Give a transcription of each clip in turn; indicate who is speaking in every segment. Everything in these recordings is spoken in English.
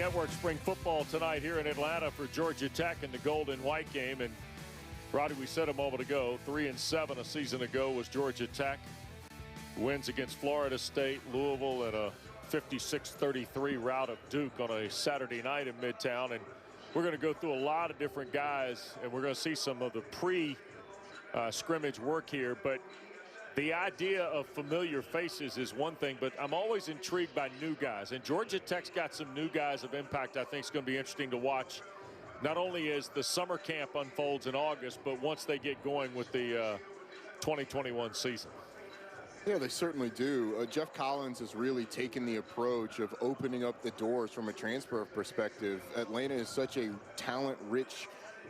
Speaker 1: Network spring football tonight here in Atlanta for Georgia Tech in the gold and white game. And Roddy, we said a moment ago, 3-7 a season ago was Georgia Tech. Wins against Florida State, Louisville, and a 56-33 rout of Duke on a Saturday night in Midtown. And we're going to go through a lot of different guys, and we're going to see some of the pre-scrimmage work here. But the idea of familiar faces is one thing, but I'm always intrigued by new guys. And Georgia Tech's got some new guys of impact I think is going to be interesting to watch, not only as the summer camp unfolds in August, but once they get going with the 2021 season.
Speaker 2: Yeah, they certainly do. Geoff Collins has really taken the approach of opening up the doors from a transfer perspective. Atlanta is such a talent-rich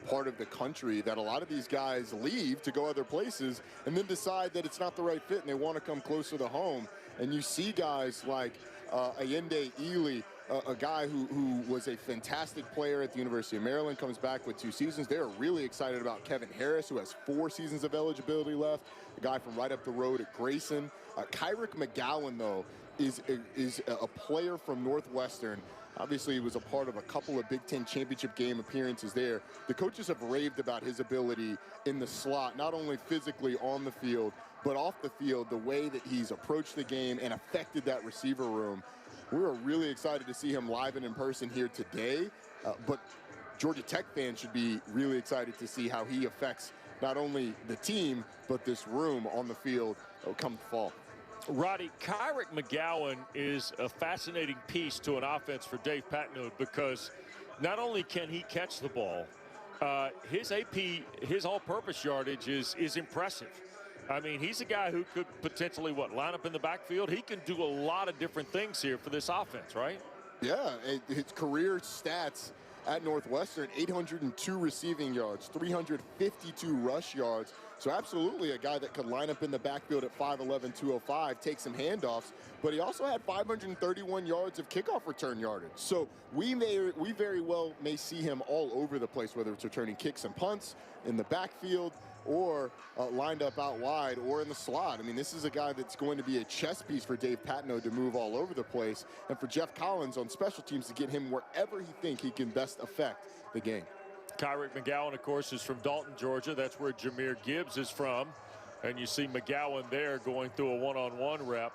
Speaker 2: part of the country that a lot of these guys leave to go other places and then decide that it's not the right fit and they want to come closer to home. And you see guys like Ayinde Ely, a guy who was a fantastic player at the University of Maryland, comes back with 2 seasons. They're really excited about Kevin Harris, who has 4 seasons of eligibility left, a guy from right up the road at Grayson. Kyrie Mcgowan, though, is a player from Northwestern. Obviously, he was a part of a couple of Big Ten championship game appearances there. The coaches have raved about his ability in the slot, not only physically on the field, but off the field, the way that he's approached the game and affected that receiver room. We are really excited to see him live and in person here today, but Georgia Tech fans should be really excited to see how he affects not only the team, but this room on the field come fall.
Speaker 1: Roddy, Kyrie Mcgowan is a fascinating piece to an offense for Dave Patnode because not only can he catch the ball, his AP, his all-purpose yardage is impressive. I mean, he's a guy who could potentially, line up in the backfield? He can do a lot of different things here for this offense, right?
Speaker 2: Yeah, his career stats at Northwestern, 802 receiving yards, 352 rush yards. So absolutely a guy that could line up in the backfield at 5'11", 205, take some handoffs, but he also had 531 yards of kickoff return yardage. So we very well may see him all over the place, whether it's returning kicks and punts in the backfield or lined up out wide or in the slot. I mean, this is a guy that's going to be a chess piece for Dave Patnode to move all over the place, and for Geoff Collins on special teams to get him wherever he thinks he can best affect the game.
Speaker 1: Kyrie Mcgowan, of course, is from Dalton, Georgia. That's where Jameer Gibbs is from. And you see Mcgowan there going through a one-on-one rep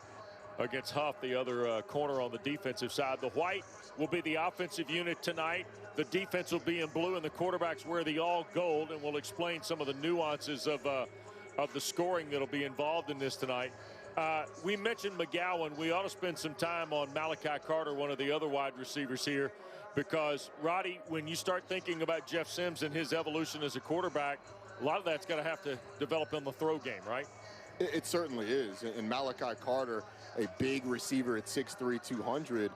Speaker 1: against Huff, the other corner on the defensive side. The white will be the offensive unit tonight. The defense will be in blue, and the quarterbacks wear the all gold, and we'll explain some of the nuances of the scoring that'll be involved in this tonight. We mentioned Mcgowan. We ought to spend some time on Malachi Carter, one of the other wide receivers here, because, Roddy, when you start thinking about Jeff Sims and his evolution as a quarterback, a lot of that's going to have to develop in the throw game, right?
Speaker 2: It certainly is. And Malachi Carter, a big receiver at 6'3", 200,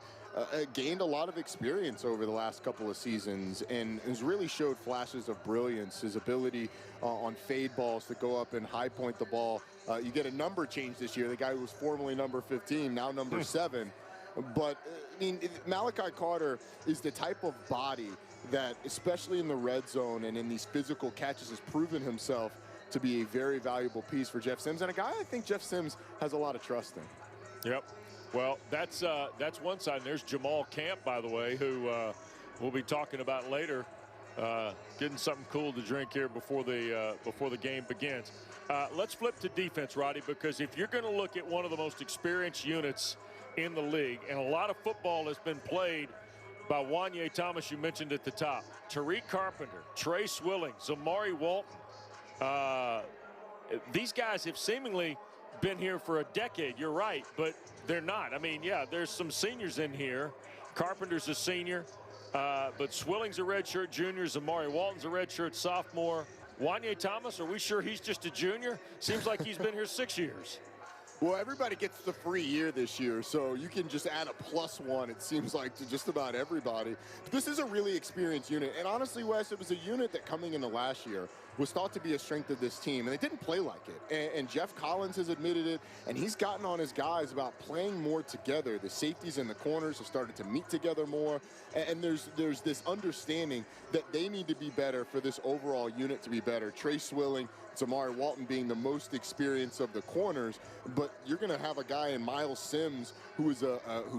Speaker 2: gained a lot of experience over the last couple of seasons and has really showed flashes of brilliance. His ability on fade balls to go up and high point the ball. You get a number change this year. The guy who was formerly number 15, now number 7. But, I mean, Malachi Carter is the type of body that, especially in the red zone and in these physical catches, has proven himself to be a very valuable piece for Jeff Sims, and a guy I think Jeff Sims has a lot of trust in.
Speaker 1: Yep. Well, that's one side. And there's Jalen Camp, by the way, who we'll be talking about later, getting something cool to drink here before the game begins. Let's flip to defense, Roddy, because if you're going to look at one of the most experienced units in the league, and a lot of football has been played by Wanye Thomas, you mentioned at the top, Tariq Carpenter, Trey Swilling, Zamari Walton. These guys have seemingly been here for a decade, you're right, but they're not. I mean, yeah, there's some seniors in here. Carpenter's a senior, but Swilling's a redshirt junior, Zamari Walton's a redshirt sophomore. Wanye Thomas, are we sure he's just a junior? Seems like he's been here 6 years.
Speaker 2: Well, everybody gets the free year this year, so you can just add a +1, it seems like, to just about everybody. But this is a really experienced unit. And honestly, Wes, it was a unit that coming into last year was thought to be a strength of this team, and they didn't play like it. And Geoff Collins has admitted it, and he's gotten on his guys about playing more together. The safeties and the corners have started to meet together more, and there's this understanding that they need to be better for this overall unit to be better. Trey Swilling, Zamari Walton being the most experienced of the corners, but you're going to have a guy in Miles Sims who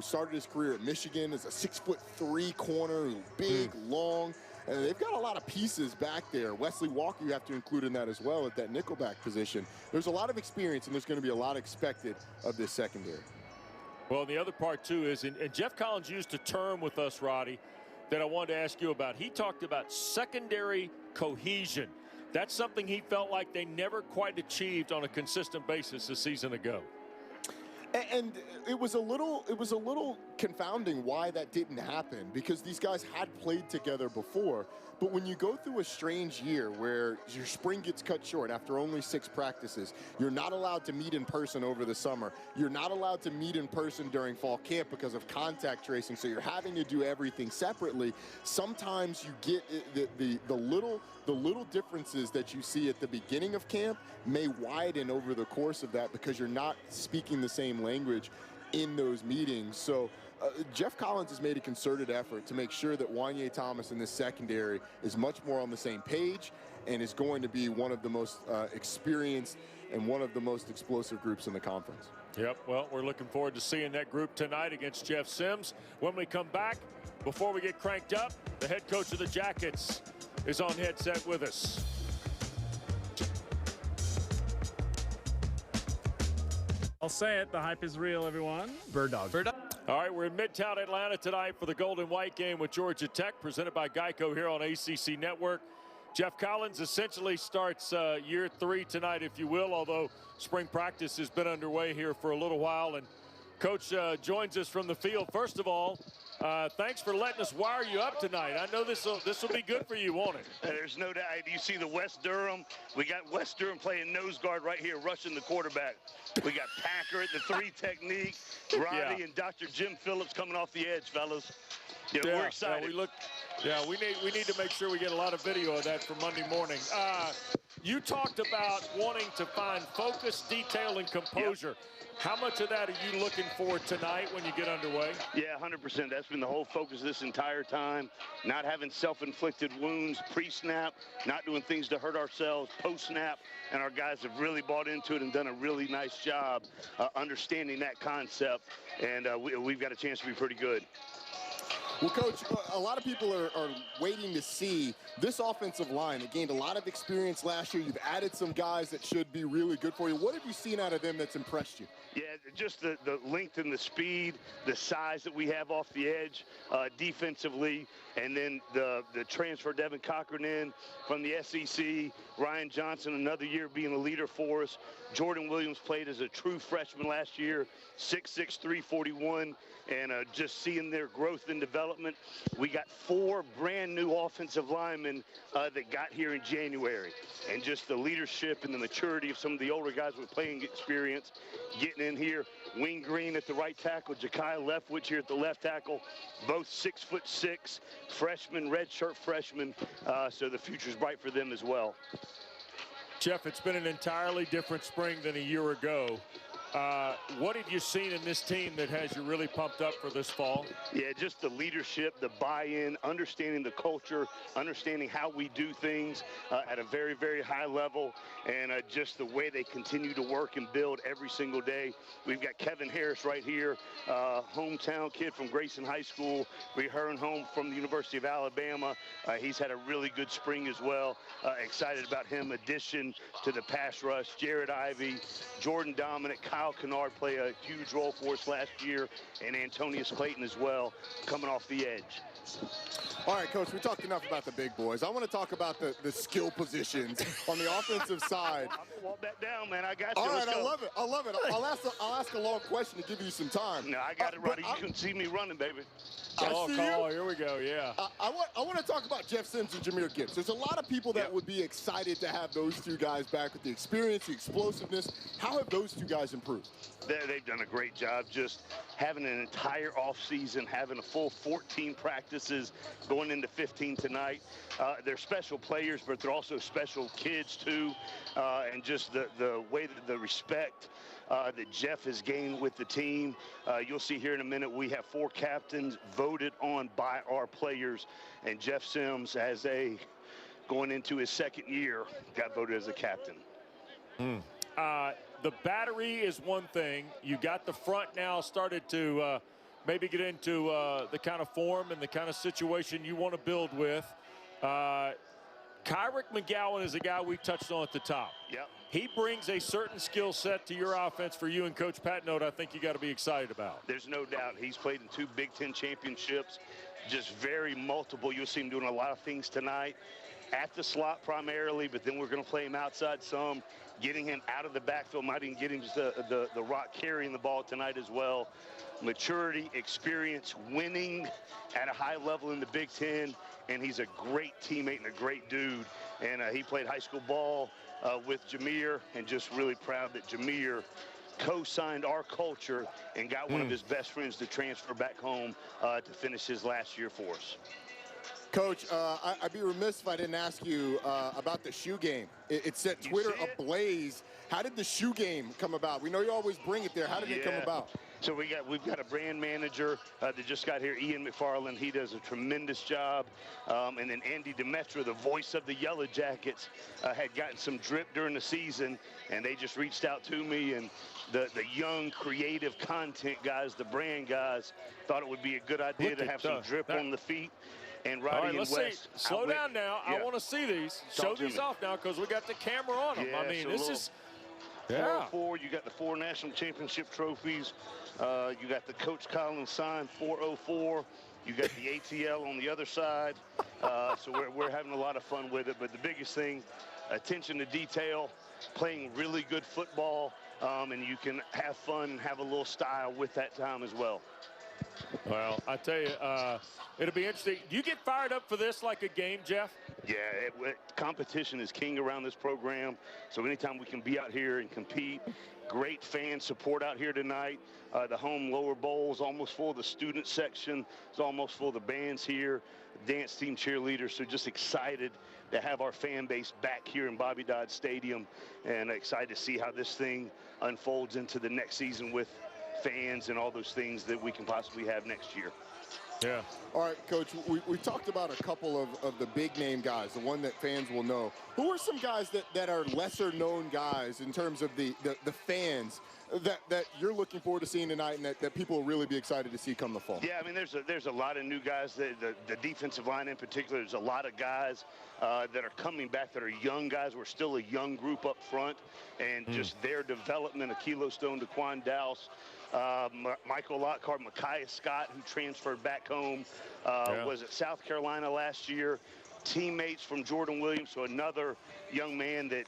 Speaker 2: started his career at Michigan as a 6'3" corner, big, long, and they've got a lot of pieces back there. Wesley Walker you have to include in that as well at that nickelback position. There's a lot of experience, and there's going to be a lot expected of this secondary.
Speaker 1: Well, the other part, too, is, and Geoff Collins used a term with us, Roddy, that I wanted to ask you about. He talked about secondary cohesion. That's something he felt like they never quite achieved on a consistent basis a season ago.
Speaker 2: And it was a little confounding why that didn't happen, because these guys had played together before. But when you go through a strange year where your spring gets cut short after only 6 practices, you're not allowed to meet in person over the summer, you're not allowed to meet in person during fall camp because of contact tracing, so you're having to do everything separately. Sometimes you get the little differences that you see at the beginning of camp may widen over the course of that because you're not speaking the same language in those meetings. So Geoff Collins has made a concerted effort to make sure that Wanye Thomas in this secondary is much more on the same page and is going to be one of the most experienced and one of the most explosive groups in the conference.
Speaker 1: Yep, well, we're looking forward to seeing that group tonight against Jeff Sims. When we come back, before we get cranked up, the head coach of the Jackets is on headset with us.
Speaker 3: I'll say it, the hype is real, everyone. Bird dog. Bird dog.
Speaker 1: All right, we're in Midtown Atlanta tonight for the Gold and White game with Georgia Tech, presented by Geico here on ACC Network. Geoff Collins essentially starts year 3 tonight, if you will, although spring practice has been underway here for a little while. And Coach joins us from the field. First of all, thanks for letting us wire you up tonight. I know this will be good for you, won't it?
Speaker 4: There's no doubt. You see the West Durham. We got West Durham playing nose guard right here, rushing the quarterback. We got Packer at the 3 technique. Roddy and Dr. Jim Phillips coming off the edge, fellas. We're excited.
Speaker 1: We need to make sure we get a lot of video of that for Monday morning. You talked about wanting to find focus, detail, and composure.
Speaker 4: Yep.
Speaker 1: How much of that are you looking for tonight when you get underway?
Speaker 4: Yeah, 100%. That's been the whole focus this entire time. Not having self-inflicted wounds pre-snap, not doing things to hurt ourselves post-snap. And our guys have really bought into it and done a really nice job understanding that concept. And we've got a chance to be pretty good.
Speaker 2: Well, Coach, a lot of people are waiting to see this offensive line. They gained a lot of experience last year. You've added some guys that should be really good for you. What have you seen out of them that's impressed you?
Speaker 4: Yeah, just the length and the speed, the size that we have off the edge defensively, and then the transfer Devin Cochran in from the SEC. Ryan Johnson, another year being a leader for us. Jordan Williams played as a true freshman last year, 6'6", 341, and just seeing their growth and development. We got 4 brand new offensive linemen that got here in January, and just the leadership and the maturity of some of the older guys with playing experience getting in here. Wing Green at the right tackle, Ja'Kai Leftwich here at the left tackle, both 6'6", freshmen, redshirt freshmen, so the future's bright for them as well.
Speaker 1: Geoff, it's been an entirely different spring than a year ago. What have you seen in this team that has you really pumped up for this fall?
Speaker 4: Yeah, just the leadership, the buy-in, understanding the culture, understanding how we do things at a very, very high level, and just the way they continue to work and build every single day. We've got Kevin Harris right here, hometown kid from Grayson High School. We heard home from the University of Alabama. He's had a really good spring as well. Excited about him. Addition to the pass rush, Jared Ivey, Jordan Dominic, Kyle Kennard play a huge role for us last year, and Antonius Clayton as well, coming off the edge.
Speaker 2: All right, Coach, we talked enough about the big boys. I want to talk about the skill positions on the offensive side.
Speaker 4: I'm going to walk that down, man. I got you.
Speaker 2: All right, I love it. I love it. I'll ask a long question to give you some time.
Speaker 4: No, I got it, Roddy. You can see me running, baby.
Speaker 1: Here we go, yeah.
Speaker 2: I want to talk about Jeff Sims and Jameer Gibbs. There's a lot of people that would be excited to have those 2 guys back with the experience, the explosiveness. How have those 2 guys improved?
Speaker 4: They've done a great job just having an entire offseason, having a full 14 practices, going into 15 tonight. They're special players, but they're also special kids too, and just the way that the respect that Geoff has gained with the team. You'll see here in a minute we have 4 captains voted on by our players, and Geoff Sims, going into his 2nd year, got voted as a captain.
Speaker 1: The battery is one thing. You got the front now started to maybe get into the kind of form and the kind of situation you want to build with. Kyrie Mcgowan is a guy we touched on at the top.
Speaker 4: Yep.
Speaker 1: He brings a certain skill set to your offense for you and Coach Pat Note I think you got to be excited about.
Speaker 4: There's no doubt. He's played in 2 Big Ten championships, just very multiple. You'll see him doing a lot of things tonight at the slot primarily, but then we're going to play him outside some, getting him out of the backfield, might even get him the rock carrying the ball tonight as well. Maturity, experience, winning at a high level in the Big Ten, and he's a great teammate and a great dude. And he played high school ball with Jameer, and just really proud that Jameer co-signed our culture and got one of his best friends to transfer back home to finish his last year for us.
Speaker 2: Coach, I'd be remiss if I didn't ask you about the shoe game. It set Twitter ablaze. How did the shoe game come about? We know you always bring it there. How did it come about?
Speaker 4: So we've got a brand manager that just got here, Ian McFarland. He does a tremendous job. And then Andy Demetra, the voice of the Yellow Jackets, had gotten some drip during the season, and they just reached out to me. And the young, creative content guys, the brand guys, thought it would be a good idea to have some drip on the feet. And Roddy and West.
Speaker 1: See. Slow down now. Yeah. I want to see these. Show these off now because we got the camera on them. I mean, this is.
Speaker 4: 404, you got the 4 national championship trophies. You got the Coach Collins signed 404. You got the ATL on the other side. So we're having a lot of fun with it. But the biggest thing, attention to detail, playing really good football, and you can have fun and have a little style with that time as well.
Speaker 1: Well, I tell you, it'll be interesting. Do you get fired up for this like a game, Geoff?
Speaker 4: Yeah, competition is king around this program. So anytime we can be out here and compete, great fan support out here tonight. The home lower bowl is almost full. The student section is almost full. The band's here, dance team, cheerleaders. So just excited to have our fan base back here in Bobby Dodd Stadium, and excited to see how this thing unfolds into the next season with fans and all those things that we can possibly have next year.
Speaker 1: Yeah.
Speaker 2: All right, Coach, we talked about a couple of the big name guys, the one that fans will know. Who are some guys that are lesser known guys in terms of the fans that you're looking forward to seeing tonight and that people will really be excited to see come the fall?
Speaker 4: Yeah, I mean, there's a lot of new guys. The defensive line in particular, there's a lot of guys that are coming back that are young guys. We're still a young group up front, and just their development, Akilo Stone, Daquan Dowse, Michael Lockhart, Micaiah Scott, who transferred back home, was at South Carolina last year. Teammates from Jordan Williams, so another young man that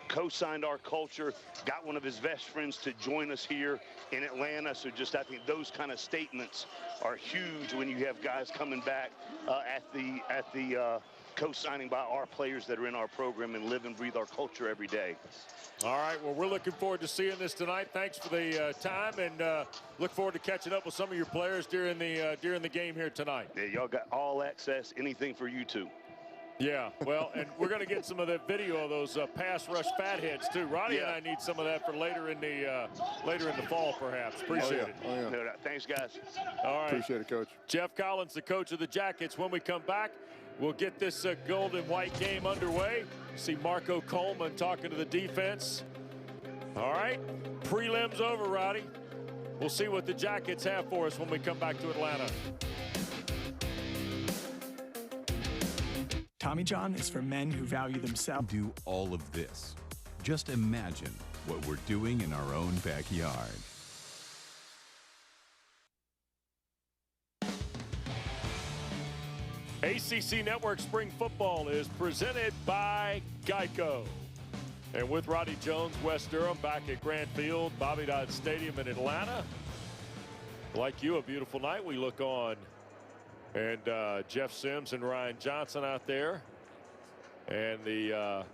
Speaker 4: co-signed our culture, got one of his best friends to join us here in Atlanta. So just I think those kind of statements are huge when you have guys coming back at the co-signing by our players that are in our program and live and breathe our culture every day.
Speaker 1: All right, well, we're looking forward to seeing this tonight. Thanks for the time, and look forward to catching up with some of your players during the game here tonight.
Speaker 4: Yeah, y'all got all access, anything for you too.
Speaker 1: Yeah, well, and we're going to get some of the video of those pass rush fatheads too. Roddy and I need some of that for later in the fall, perhaps. Appreciate it.
Speaker 4: Oh, yeah. No doubt. Thanks, guys.
Speaker 1: All right.
Speaker 2: Appreciate it, Coach.
Speaker 1: Geoff Collins, the coach of the Jackets. When we come back, we'll get this gold and white game underway. See Marco Coleman talking to the defense. All right, prelims over, Roddy. We'll see what the Jackets have for us when we come back to Atlanta.
Speaker 5: Tommy John is for men who value themselves.
Speaker 6: Do all of this. Just imagine what we're doing in our own backyard.
Speaker 1: ACC Network Spring Football is presented by Geico. And with Roddy Jones, West Durham back at Grant Field, Bobby Dodd Stadium in Atlanta. Like you, a beautiful night we look on. And Geoff Sims and Ryan Johnson out there. And the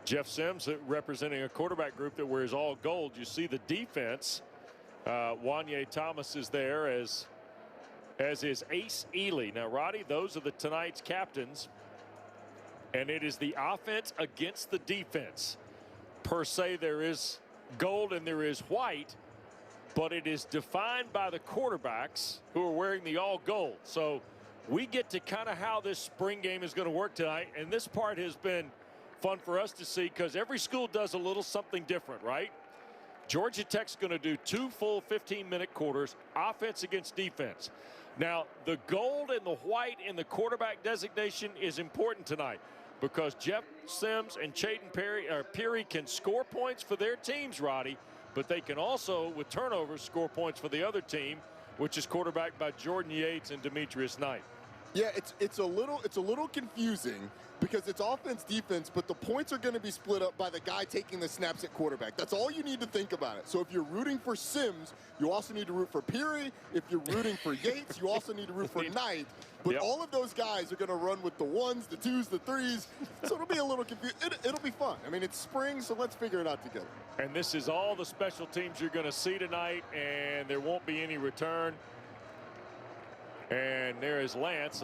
Speaker 1: Geoff Sims representing a quarterback group that wears all gold. You see the defense. Wanye Thomas is there as as is Ace Ely. Now, Roddy, those are tonight's captains, and it is the offense against the defense. Per se, there is gold and there is white, but it is defined by the quarterbacks who are wearing the all gold. So we get to kind of how this spring game is going to work tonight, and this part has been fun for us to see because every school does a little something different, right? Georgia Tech's going to do 2 full 15-minute quarters, offense against defense. Now, the gold and the white in the quarterback designation is important tonight because Jeff Sims and Chayton Peary can score points for their teams, Roddy, but they can also, with turnovers, score points for the other team, which is quarterbacked by Jordan Yates and Demetrius Knight.
Speaker 2: Yeah, it's a little confusing because it's offense defense, but the points are going to be split up by the guy taking the snaps at quarterback. That's all you need to think about it. So if you're rooting for Sims, you also need to root for Peary. If you're rooting for Yates, you also need to root for Knight. But all of those guys are going to run with the 1s, the 2s, the 3s. So it'll be a little confusing. It'll be fun. I mean, it's spring, so let's figure it out together.
Speaker 1: And this is all the special teams you're going to see tonight, and there won't be any return. And there is Lance,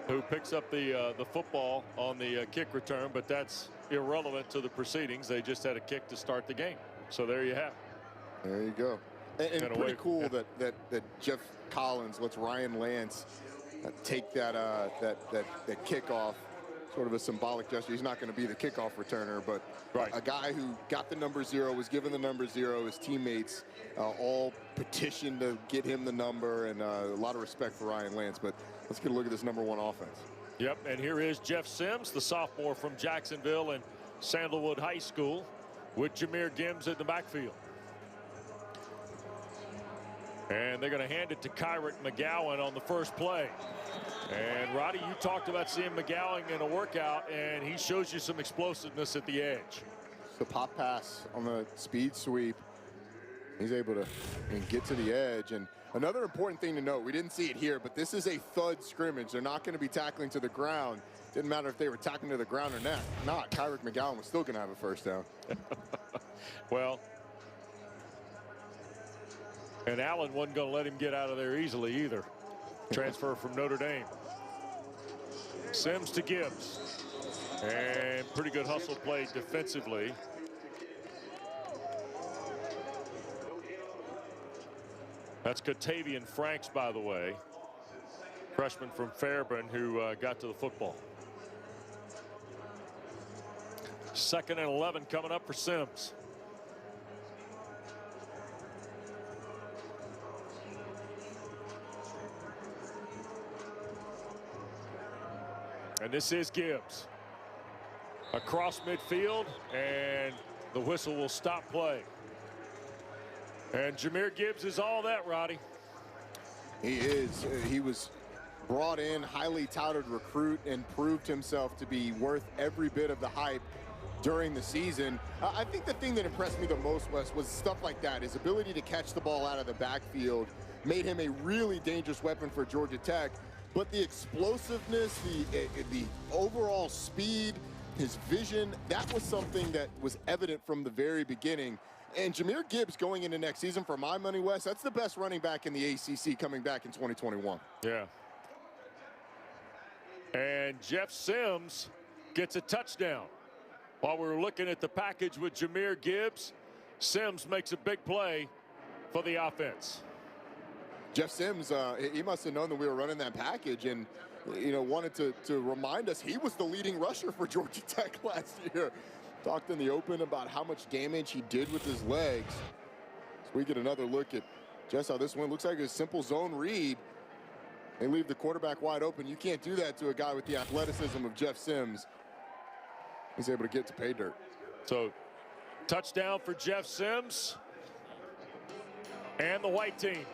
Speaker 1: who picks up the football on the kick return, but that's irrelevant to the proceedings. They just had a kick to start the game. So there you have it.
Speaker 2: There you go. And pretty cool that Geoff Collins lets Ryan Lance take that kickoff, sort of a symbolic gesture. He's not going to be the kickoff returner, but a guy who got the number 0, was given the number 0. His teammates all petitioned to get him the number, and a lot of respect for Ryan Lance. But let's get a look at this number 1 offense.
Speaker 1: Yep, and here is Jeff Sims, the sophomore from Jacksonville and Sandalwood High School, with Jameer Gibbs in the backfield. And they're going to hand it to Kyrie Mcgowan on the first play. And Roddy, you talked about seeing McGowan in a workout, and he shows you some explosiveness at the edge.
Speaker 2: The pop pass on the speed sweep, he's able to get to the edge. And another important thing to note, we didn't see it here, but this is a thud scrimmage. They're not going to be tackling to the ground. Didn't matter if they were tackling to the ground or not. Kyrie Mcgowan was still going to have a first down.
Speaker 1: Well, and Allen wasn't going to let him get out of there easily either. Transfer from Notre Dame. Sims to Gibbs. And pretty good hustle play defensively. That's Katavian Franks, by the way. Freshman from Fairburn who got to the football. 2nd and 11 coming up for Sims. And this is Gibbs. Across midfield, and the whistle will stop play. And Jameer Gibbs is all that, Roddy.
Speaker 2: He is. He was brought in, highly touted recruit, and proved himself to be worth every bit of the hype during the season. I think the thing that impressed me the most, Wes, was stuff like that. His ability to catch the ball out of the backfield made him a really dangerous weapon for Georgia Tech. But the explosiveness, the overall speed, his vision, that was something that was evident from the very beginning. And Jameer Gibbs going into next season, for my money, Wes, that's the best running back in the ACC coming back in 2021.
Speaker 1: Yeah. And Jeff Sims gets a touchdown. While we were looking at the package with Jameer Gibbs, Sims makes a big play for the offense.
Speaker 2: Jeff Sims, he must have known that we were running that package and, wanted to remind us he was the leading rusher for Georgia Tech last year. Talked in the open about how much damage he did with his legs. So we get another look at just how this one looks like a simple zone read. They leave the quarterback wide open. You can't do that to a guy with the athleticism of Jeff Sims. He's able to get to pay dirt.
Speaker 1: So touchdown for Jeff Sims and the white team.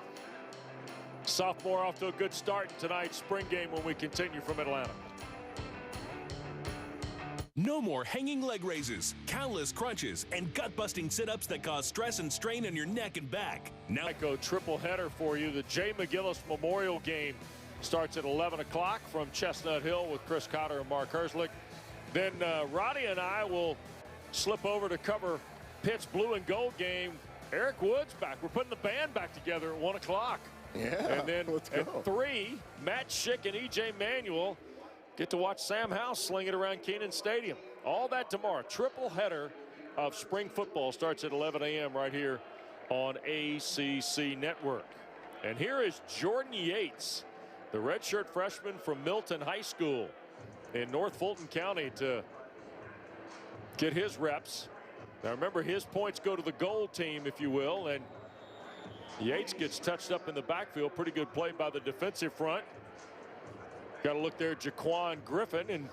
Speaker 1: Sophomore off to a good start in tonight's spring game when we continue from Atlanta.
Speaker 7: No more hanging leg raises, countless crunches, and gut-busting sit-ups that cause stress and strain on your neck and back. Now,
Speaker 1: Triple header for you. The Jay McGillis Memorial Game starts at 11 o'clock from Chestnut Hill with Chris Cotter and Mark Herslick. Then Roddy and I will slip over to cover Pitt's blue and gold game. Eric Wood's back. We're putting the band back together at 1 o'clock.
Speaker 2: Yeah,
Speaker 1: And then
Speaker 2: let's go.
Speaker 1: at 3, Matt Schick and E.J. Manuel get to watch Sam Howell sling it around Kenan Stadium. All that tomorrow. Triple header of spring football starts at 11 a.m. right here on ACC Network. And here is Jordan Yates, the redshirt freshman from Milton High School in North Fulton County, to get his reps. Now remember, his points go to the gold team, if you will, and Yates gets touched up in the backfield. Pretty good play by the defensive front. Got to look there at Jaquan Griffin, and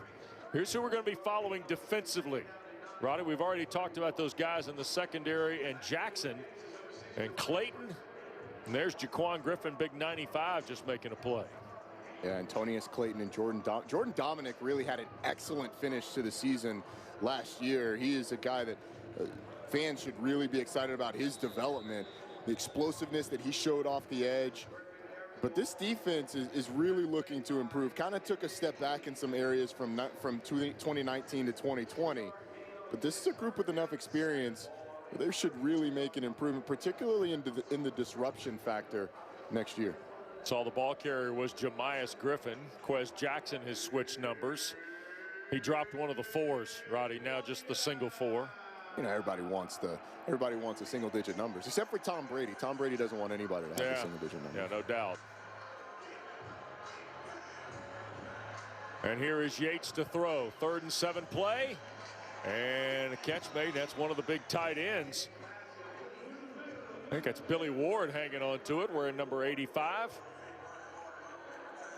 Speaker 1: here's who we're going to be following defensively. Roddy, we've already talked about those guys in the secondary, and Jackson and Clayton. And there's Jaquan Griffin, big 95, just making a play.
Speaker 2: Yeah, Antonius Clayton and Jordan Dominic really had an excellent finish to the season last year. He is a guy that fans should really be excited about his development, the explosiveness that he showed off the edge. But this defense is really looking to improve. Kind of took a step back in some areas from 2019 to 2020. But this is a group with enough experience. They should really make an improvement, particularly in the disruption factor next year.
Speaker 1: Saw the ball carrier was Jamias Griffin. Quez Jackson has switched numbers. He dropped one of the 4s, Roddy, now just the single 4.
Speaker 2: You know, everybody wants the single-digit numbers, except for Tom Brady. Tom Brady doesn't want anybody to have the single-digit numbers.
Speaker 1: Yeah, no doubt. And here is Yates to throw. 3rd and 7 play. And a catch made. That's one of the big tight ends. I think that's Billy Ward hanging on to it. We're in number 85.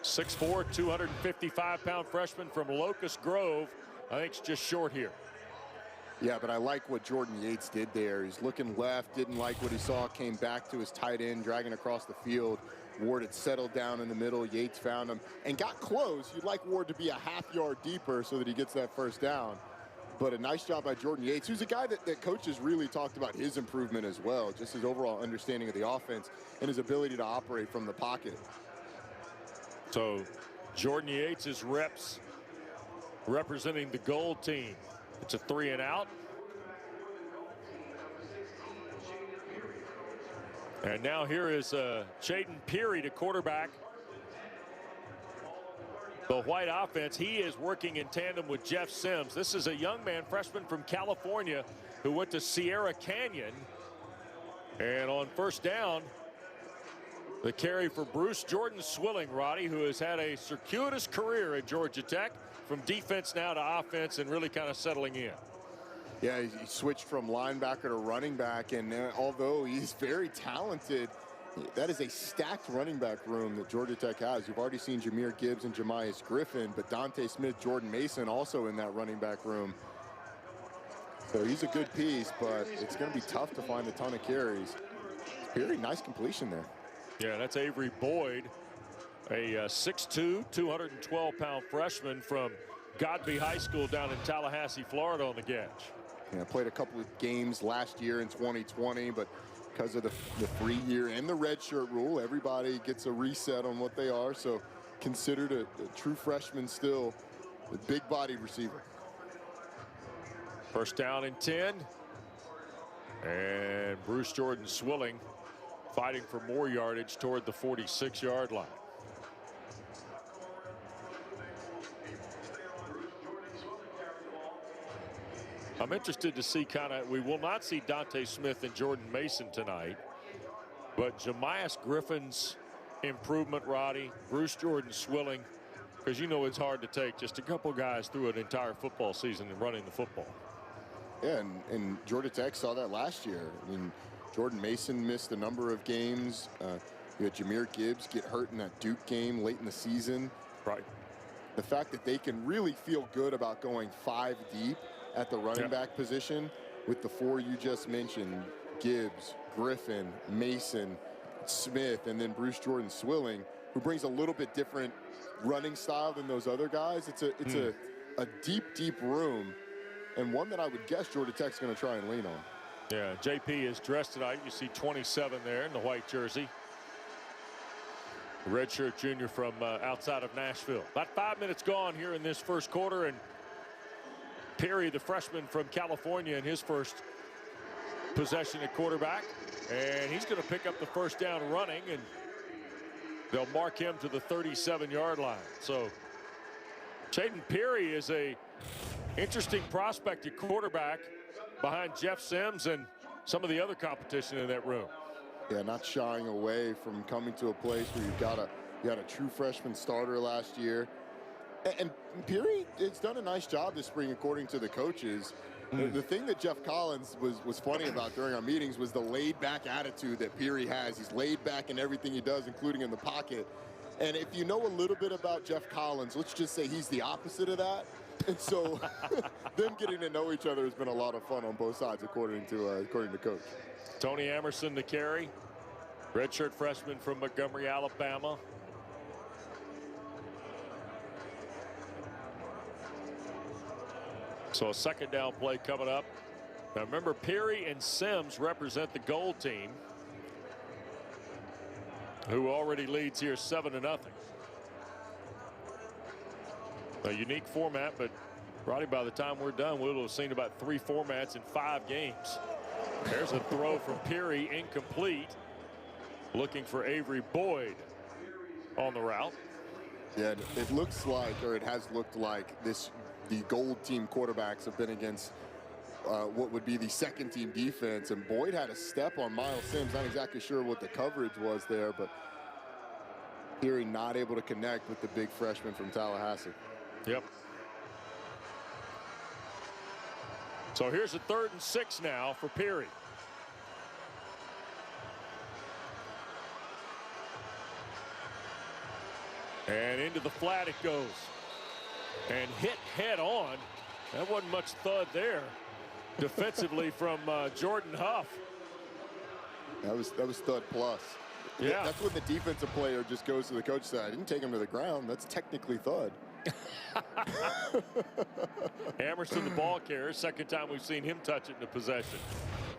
Speaker 1: 6'4", 255-pound freshman from Locust Grove. I think it's just short here.
Speaker 2: Yeah, but I like what Jordan Yates did there. He's looking left, didn't like what he saw, came back to his tight end, dragging across the field. Ward had settled down in the middle. Yates found him and got close. You'd like Ward to be a half-yard deeper so that he gets that first down. But a nice job by Jordan Yates, who's a guy that coaches really talked about his improvement as well, just his overall understanding of the offense and his ability to operate from the pocket.
Speaker 1: So Jordan Yates' reps representing the gold team. It's a 3 and out. And now here is Chaden Peary to quarterback the white offense. He is working in tandem with Jeff Sims. This is a young man, freshman from California, who went to Sierra Canyon. And on first down, the carry for Bruce Jordan Swilling, Roddy, who has had a circuitous career at Georgia Tech, from defense now to offense and really kind of settling in.
Speaker 2: Yeah, he switched from linebacker to running back, and although he's very talented, that is a stacked running back room that Georgia Tech has. You've already seen Jameer Gibbs and Jamias Griffin, but Dante Smith, Jordan Mason also in that running back room. So he's a good piece, but it's going to be tough to find a ton of carries. Very nice completion there.
Speaker 1: Yeah, that's Avery Boyd, a 6'2", 212-pound freshman from Godby High School down in Tallahassee, Florida, on the catch.
Speaker 2: Yeah, played a couple of games last year in 2020, but because of the 3-year and the redshirt rule, everybody gets a reset on what they are. So considered a true freshman still, a big-bodied receiver.
Speaker 1: First down and 10. And Bruce Jordan Swilling fighting for more yardage toward the 46-yard line. I'm interested to see we will not see Dante Smith and Jordan Mason tonight, but Jamias Griffin's improvement, Roddy, Bruce Jordan Swilling, because you know it's hard to take just a couple guys through an entire football season and running the football.
Speaker 2: Yeah, and Georgia Tech saw that last year. I mean, Jordan Mason missed a number of games. You had Jameer Gibbs get hurt in that Duke game late in the season.
Speaker 1: Right.
Speaker 2: The fact that they can really feel good about going 5 deep at the running back position with the 4 you just mentioned, Gibbs, Griffin, Mason, Smith, and then Bruce Jordan Swilling, who brings a little bit different running style than those other guys. It's a deep room, and one that I would guess Georgia Tech's going to try and lean on.
Speaker 1: Yeah, JP is dressed tonight. You see 27 there in the white jersey. Redshirt junior from outside of Nashville. About 5 minutes gone here in this first quarter, and Perry, the freshman from California, in his first possession at quarterback, and he's going to pick up the first down running, and They'll mark him to the 37-yard line. So Caden Peary is a interesting prospect at quarterback behind Jeff Sims and some of the other competition in that room.
Speaker 2: Yeah, not shying away from coming to a place where you got a true freshman starter last year. And Peary has done a nice job this spring, according to the coaches. The thing that Geoff Collins was funny about during our meetings was the laid-back attitude that Peary has. He's laid back in everything he does, including in the pocket. And if you know a little bit about Geoff Collins, let's just say he's the opposite of that. And so them getting to know each other has been a lot of fun on both sides, according to Coach.
Speaker 1: Tony Emerson to carry. Redshirt freshman from Montgomery, Alabama. So a second down play coming up. Now remember, Peary and Sims represent the gold team, who already leads here 7-0. A unique format, but Roddy, by the time we're done, we'll have seen about 3 formats in 5 games. There's a throw from Peary, incomplete. Looking for Avery Boyd on the route.
Speaker 2: Yeah, it looks like, or it has looked like, the gold team quarterbacks have been against what would be the second team defense, and Boyd had a step on Miles Sims. Not exactly sure what the coverage was there, but Peary not able to connect with the big freshman from Tallahassee.
Speaker 1: Yep. So here's a 3rd and 6 now for Peary. And into the flat it goes. And hit head on. That wasn't much thud there. Defensively from Jordan Huff.
Speaker 2: That was thud plus.
Speaker 1: Yeah.
Speaker 2: That's when the defensive player just goes to the coach and says, I didn't take him to the ground. That's technically thud.
Speaker 1: Emerson, the ball carrier. Second time we've seen him touch it in the possession.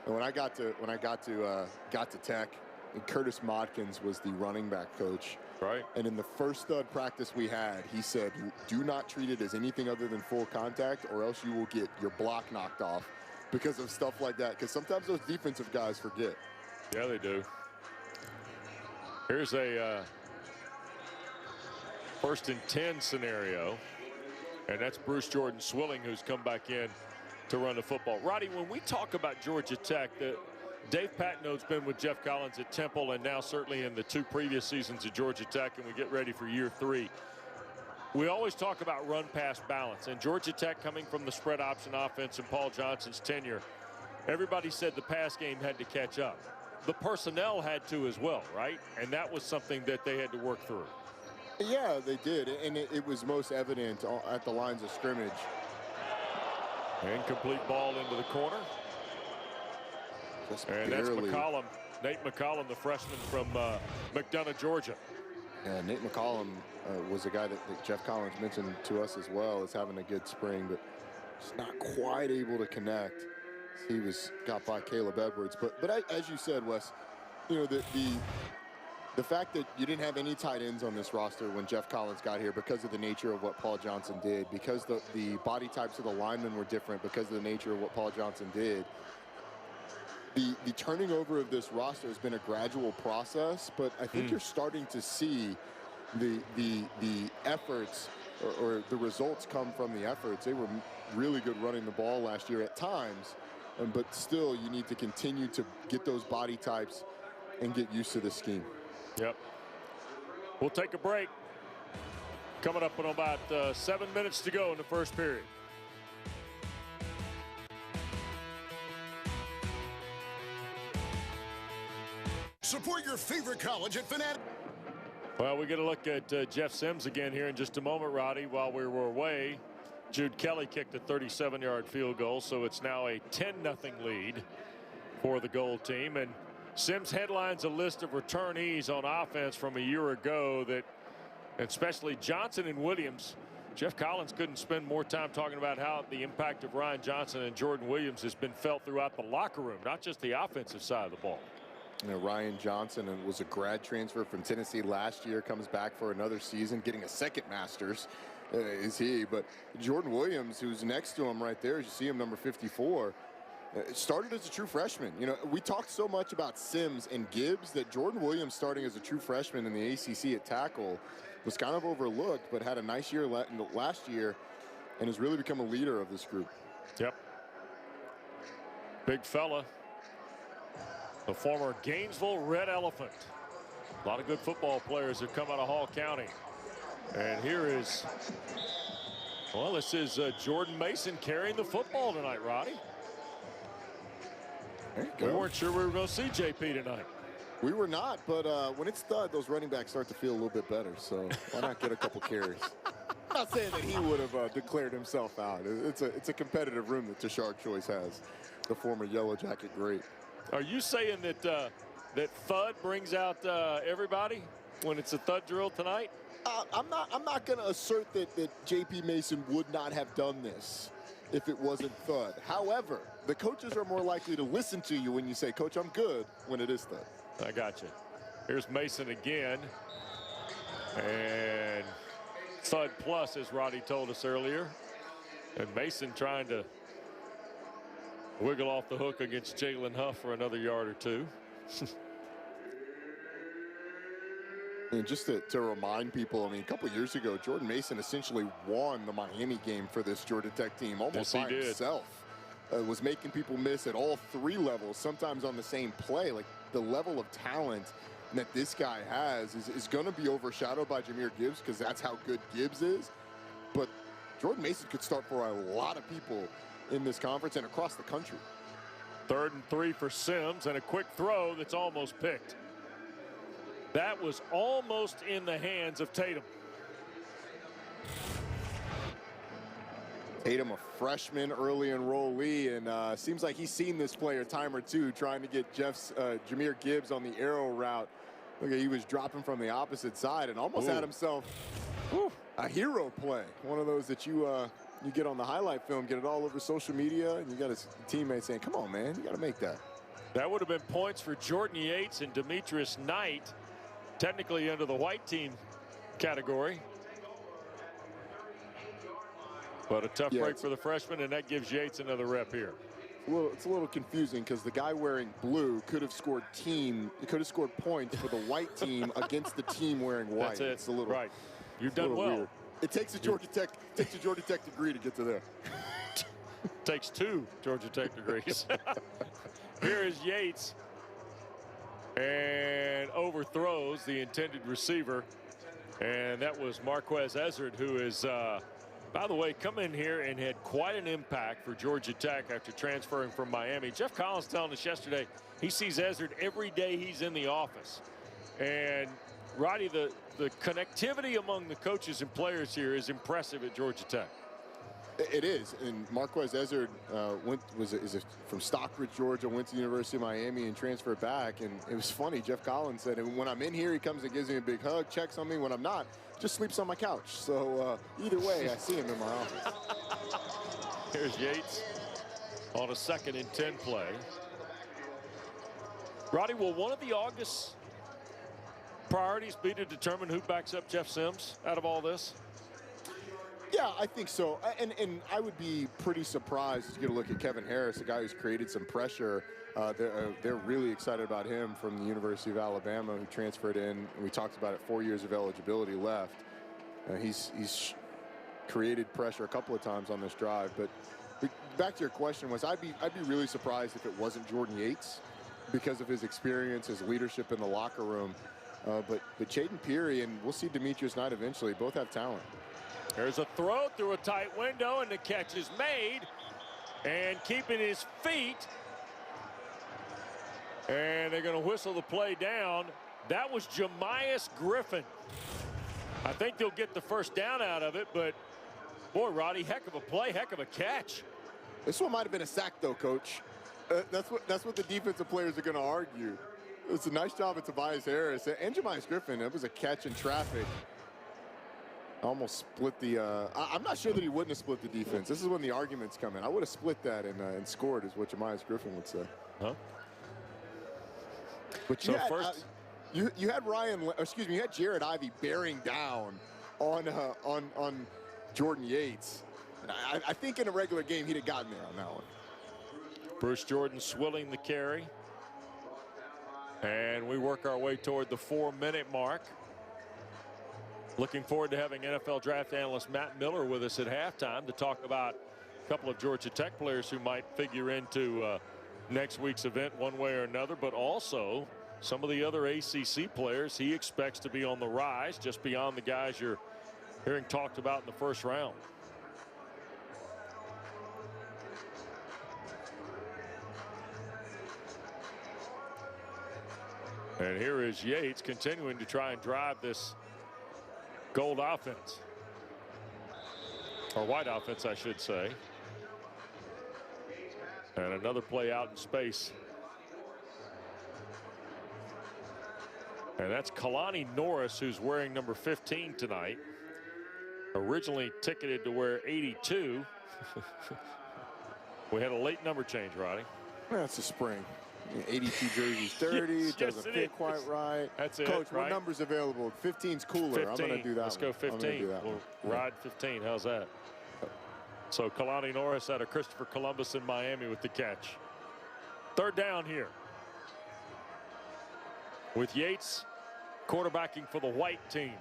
Speaker 2: And when I got to Tech, and Curtis Modkins was the running back coach.
Speaker 1: Right.
Speaker 2: And in the first stud practice we had, he said, do not treat it as anything other than full contact, or else you will get your block knocked off because of stuff like that. Because sometimes those defensive guys forget.
Speaker 1: Yeah, they do. Here's a 1st and 10 scenario. And that's Bruce Jordan Swilling, who's come back in to run the football. Roddy, when we talk about Georgia Tech, Dave Patno's been with Geoff Collins at Temple and now certainly in the 2 previous seasons at Georgia Tech, and we get ready for year 3. We always talk about run-pass balance, and Georgia Tech coming from the spread option offense and Paul Johnson's tenure, everybody said the pass game had to catch up. The personnel had to as well, right? And that was something that they had to work through.
Speaker 2: Yeah, they did, and it was most evident at the lines of scrimmage.
Speaker 1: Incomplete ball into the corner. And that's McCollum, Nate McCollum, the freshman from McDonough, Georgia.
Speaker 2: Yeah, Nate McCollum was a guy that Geoff Collins mentioned to us as well as having a good spring, but just not quite able to connect. He got by Caleb Edwards. But as you said, Wes, you know, the fact that you didn't have any tight ends on this roster when Geoff Collins got here because of the nature of what Paul Johnson did, because the body types of the linemen were different because of the nature of what Paul Johnson did. The turning over of this roster has been a gradual process, but I think you're starting to see the efforts or the results come from the efforts. They were really good running the ball last year at times, but still you need to continue to get those body types and get used to the scheme.
Speaker 1: Yep. We'll take a break. Coming up in about 7 minutes to go in the first period.
Speaker 8: Support your favorite college at Fanatic.
Speaker 1: Well, we get a look at Jeff Sims again here in just a moment, Roddy. While we were away, Jude Kelly kicked a 37-yard field goal, so it's now a 10-0 lead for the gold team. And Sims headlines a list of returnees on offense from a year ago that, especially Johnson and Williams, Geoff Collins couldn't spend more time talking about how the impact of Ryan Johnson and Jordan Williams has been felt throughout the locker room, not just the offensive side of the ball.
Speaker 2: You know, Ryan Johnson was a grad transfer from Tennessee last year, comes back for another season, getting a second master's, is he. But Jordan Williams, who's next to him right there, as you see him, number 54, started as a true freshman. You know, we talked so much about Sims and Gibbs that Jordan Williams starting as a true freshman in the ACC at tackle was kind of overlooked, but had a nice year last year and has really become a leader of this group.
Speaker 1: Yep. Big fella. The former Gainesville Red Elephant. A lot of good football players have come out of Hall County. And here is, well, this is Jordan Mason carrying the football tonight, Roddy.
Speaker 2: There you go.
Speaker 1: We weren't sure we were going to see JP tonight.
Speaker 2: We were not, but when it's thud, those running backs start to feel a little bit better. So why not get a couple carries? I'm not saying that he would have declared himself out. It's a competitive room that Tashard Choice has, the former Yellow Jacket great.
Speaker 1: Are you saying that that thud brings out everybody when it's a thud drill tonight?
Speaker 2: I'm not going to assert that JP Mason would not have done this if it wasn't thud. However, the coaches are more likely to listen to you when you say, "Coach, I'm good," when it is thud.
Speaker 1: I got you. Here's Mason again. And thud plus, as Roddy told us earlier. And Mason trying to wiggle off the hook against Jalen Huff for another yard or two.
Speaker 2: And just to remind people, I mean, a couple of years ago, Jordan Mason essentially won the Miami game for this Georgia Tech team almost by himself. Was making people miss at all three levels, sometimes on the same play. Like, the level of talent that this guy has is going to be overshadowed by Jameer Gibbs because that's how good Gibbs is. But Jordan Mason could start for a lot of people in this conference and across the country.
Speaker 1: 3rd and 3 for Sims, and a quick throw that's almost picked. That was almost in the hands of Tatum.
Speaker 2: Tatum, a freshman, early enrollee, and seems like he's seen this play a time or two, trying to get Jameer Gibbs on the arrow route. Look, he was dropping from the opposite side and almost had himself a hero play. One of those that you get on the highlight film, get it all over social media, and you got his teammates saying, "Come on, man, you got to make that."
Speaker 1: That would have been points for Jordan Yates and Demetrius Knight, technically under the white team category. But a tough break for the freshman, and that gives Yates another rep here.
Speaker 2: It's a little confusing because the guy wearing blue could have scored points for the white team against the team wearing white.
Speaker 1: That's it.
Speaker 2: It's a little
Speaker 1: right. You've done well.
Speaker 2: Weird. It takes a Georgia Tech degree to get to there.
Speaker 1: Takes 2 Georgia Tech degrees. Here is Yates, and overthrows the intended receiver, and that was Marquez Ezard, who is, by the way, come in here and had quite an impact for Georgia Tech after transferring from Miami. Geoff Collins telling us yesterday he sees Ezard every day he's in the office. And Roddy, the connectivity among the coaches and players here is impressive at Georgia Tech.
Speaker 2: It is, and Marquez Ezard is from Stockbridge, Georgia, went to the University of Miami and transferred back. And it was funny, Geoff Collins said, when I'm in here, he comes and gives me a big hug, checks on me. When I'm not, just sleeps on my couch. So either way, I see him in my office.
Speaker 1: Here's Yates on a 2nd and 10 play. Roddy, will one of the August priorities be to determine who backs up Jeff Sims out of all this?
Speaker 2: Yeah, I think so. And I would be pretty surprised to get a look at Kevin Harris, a guy who's created some pressure. They're really excited about him from the University of Alabama, who transferred in. We talked about it, 4 years of eligibility left. He's created pressure a couple of times on this drive. But back to your question, I'd be really surprised if it wasn't Jordan Yates because of his experience, his leadership in the locker room. But Chaden Peary, and we'll see Demetrius Knight eventually, both have talent.
Speaker 1: There's a throw through a tight window, and the catch is made. And keeping his feet. And they're going to whistle the play down. That was Jamias Griffin. I think they'll get the first down out of it, but boy, Roddy, heck of a play, heck of a catch.
Speaker 2: This one might have been a sack, though, Coach. That's what the defensive players are going to argue. It's a nice job at Tobias Harris and Jamias Griffin. It was a catch in traffic. Almost split the I'm not sure that he wouldn't have split the defense. This is when the arguments come in. I would have split that and scored, is what Jamias Griffin would say.
Speaker 1: Huh?
Speaker 2: But you had you had Jared Ivey bearing down on Jordan Yates. And I think in a regular game he'd have gotten there on that one.
Speaker 1: Bruce Jordan Swilling the carry. And we work our way toward the 4-minute mark. Looking forward to having NFL draft analyst Matt Miller with us at halftime to talk about a couple of Georgia Tech players who might figure into next week's event one way or another, but also some of the other ACC players he expects to be on the rise just beyond the guys you're hearing talked about in the first round. And here is Yates continuing to try and drive this gold offense. Or white offense, I should say. And another play out in space. And that's Kalani Norris, who's wearing number 15 tonight. Originally ticketed to wear 82. We had a late number change, Roddy.
Speaker 2: That's a spring. 82 jerseys dirty.
Speaker 1: Yes,
Speaker 2: it doesn't fit quite right.
Speaker 1: That's it.
Speaker 2: Coach,
Speaker 1: right?
Speaker 2: what number's available? 15's cooler.
Speaker 1: 15.
Speaker 2: I'm going to do that.
Speaker 1: Let's go 15. We'll ride 15. How's that? So Kalani Norris out of Christopher Columbus in Miami with the catch. Third down here. With Yates quarterbacking for the white team.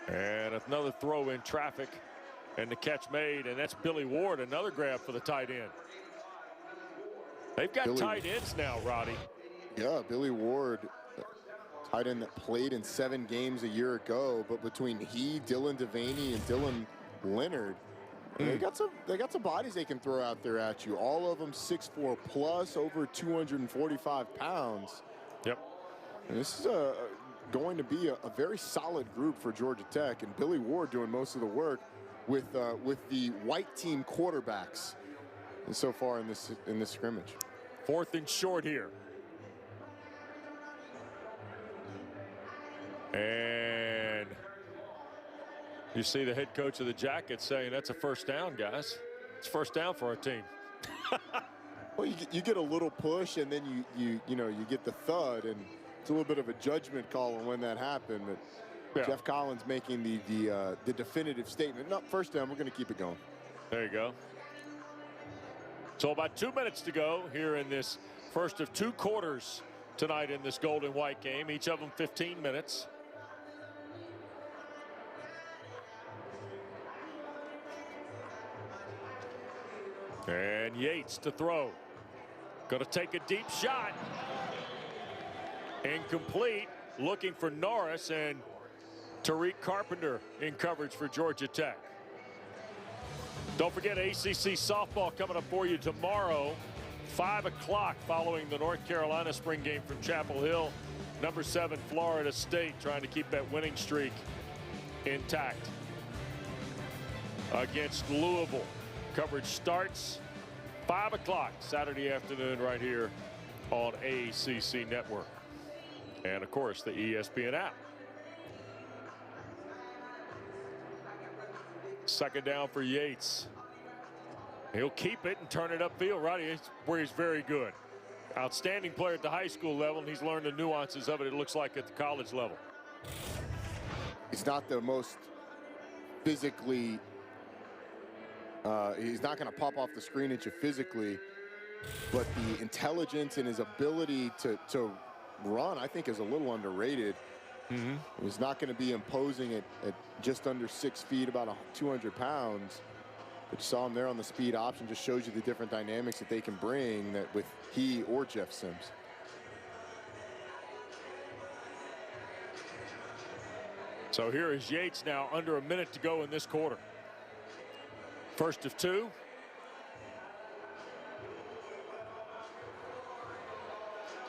Speaker 1: And another throw in traffic. And the catch made, and that's Billy Ward, another grab for the tight end. They've got tight ends now, Roddy.
Speaker 2: Yeah, Billy Ward, tight end that played in 7 games a year ago, but between he, Dylan Devaney, and Dylan Leonard, they got some bodies they can throw out there at you. All of them 6'4 plus, over 245 pounds.
Speaker 1: Yep.
Speaker 2: And this is going to be a very solid group for Georgia Tech, and Billy Ward doing most of the work with the white team quarterbacks and so far in this scrimmage.
Speaker 1: 4th and short here. And you see the head coach of the Jackets saying that's a first down, guys. It's first down for our team.
Speaker 2: Well, you get a little push, and then you get the thud, and it's a little bit of a judgment call on when that happened. But yeah. Geoff Collins making the definitive statement. No, first down, we're going to keep it going.
Speaker 1: There you go. So about 2 minutes to go here in this first of 2 quarters tonight in this gold and white game. Each of them 15 minutes. And Yates to throw. Going to take a deep shot. Incomplete. Looking for Norris, and Tariq Carpenter in coverage for Georgia Tech. Don't forget ACC softball coming up for you tomorrow, 5 o'clock, following the North Carolina spring game from Chapel Hill. Number 7 Florida State trying to keep that winning streak intact against Louisville. Coverage starts 5 o'clock Saturday afternoon right here on ACC Network. And of course the ESPN app. Second down for Yates. He'll keep it and turn it upfield, right where he's very good. Outstanding player at the high school level, and he's learned the nuances of it, it looks like, at the college level.
Speaker 2: He's not the most physically, he's not going to pop off the screen at you physically, but the intelligence and his ability to run, I think, is a little underrated. He's not going to be imposing at just under 6 feet, about 200 pounds. But you saw him there on the speed option. Just shows you the different dynamics that they can bring that with he or Jeff Sims.
Speaker 1: So here is Yates now, under a minute to go in this quarter. First of 2.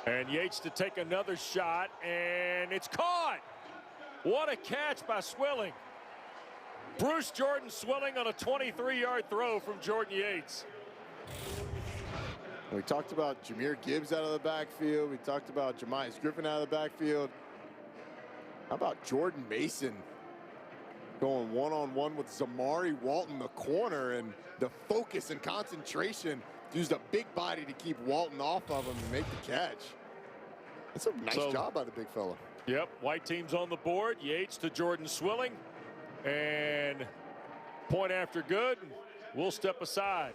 Speaker 1: And Yates to take another shot, and it's caught. What a catch by Swilling. Bruce Jordan Swilling on a 23-yard throw from Jordan Yates.
Speaker 2: We talked about Jameer Gibbs out of the backfield. We talked about Jemias Griffin out of the backfield. How about Jordan Mason going one-on-one with Zamari Walton, the corner, and the focus and concentration. Used a big body to keep Walton off of him and make the catch. That's a nice job by the big fella.
Speaker 1: Yep, white team's on the board. Yates to Jordan Swilling. And Point after good. We'll step aside.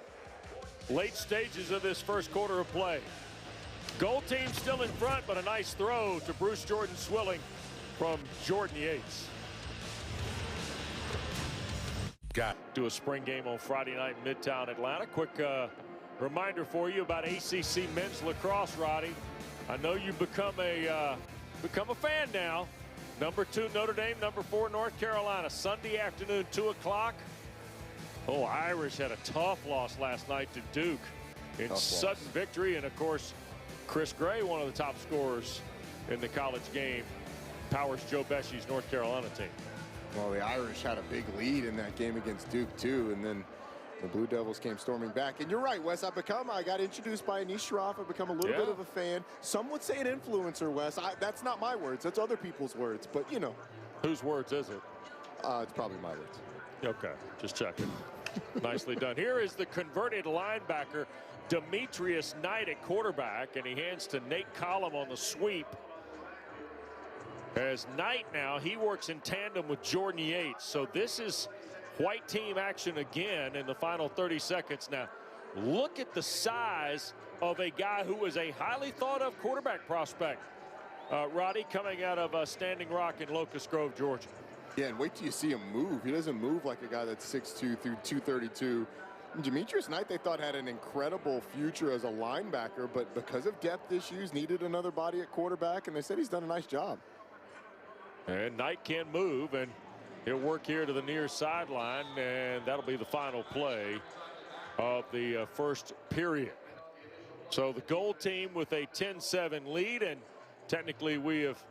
Speaker 1: Late stages of this first quarter of play. Goal team still in front, but a nice throw to Bruce Jordan Swilling from Jordan Yates. Do a spring game on Friday night in Midtown Atlanta. Quick reminder for you about ACC men's lacrosse, Roddy. I know you've become a fan now. Number 2 Notre Dame, number 4 North Carolina. Sunday afternoon, 2 o'clock. Oh, Irish had a tough loss last night to Duke in sudden victory. And, of course, Chris Gray, one of the top scorers in the college game, powers Joe Beshe's North Carolina team.
Speaker 2: Well, the Irish had a big lead in that game against Duke, too, and then the Blue Devils came storming back. And you're right, Wes, I got introduced by Anish Shroff. I've become a little bit of a fan. Some would say an influencer, Wes. That's not my words. That's other people's words, but, you know.
Speaker 1: Whose words is it?
Speaker 2: It's probably my words.
Speaker 1: Okay, just checking. Nicely done. Here is the converted linebacker, Demetrius Knight at quarterback, and he hands to Nate Collum on the sweep. As Knight now, he works in tandem with Jordan Yates. So this is white team action again in the final 30 seconds. Now, look at the size of a guy who is a highly thought of quarterback prospect. Roddy, coming out of Standing Rock in Locust Grove, Georgia.
Speaker 2: Yeah, and wait till you see him move. He doesn't move like a guy that's 6'2" through 232. And Demetrius Knight, they thought, had an incredible future as a linebacker, but because of depth issues, needed another body at quarterback, and they said he's done a nice job.
Speaker 1: And Knight can move, and he'll work here to the near sideline, and that'll be the final play of the first period. So the goal team with a 10-7 lead, and technically we have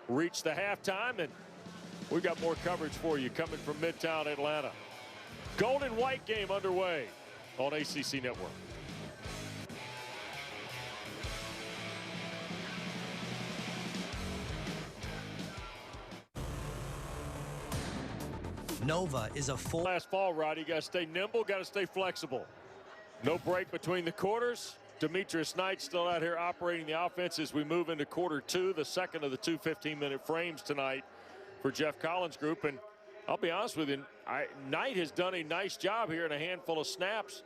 Speaker 1: reached the halftime, and we've got more coverage for you coming from Midtown Atlanta. Gold and white game underway on ACC Network.
Speaker 9: Nova is a full.
Speaker 1: Last fall, Roddy, you got to stay nimble, got to stay flexible. No break between the quarters. Demetrius Knight still out here operating the offense as we move into quarter 2, the second of the 2 15-minute frames tonight for Geoff Collins' group. And I'll be honest with you, Knight has done a nice job here in a handful of snaps,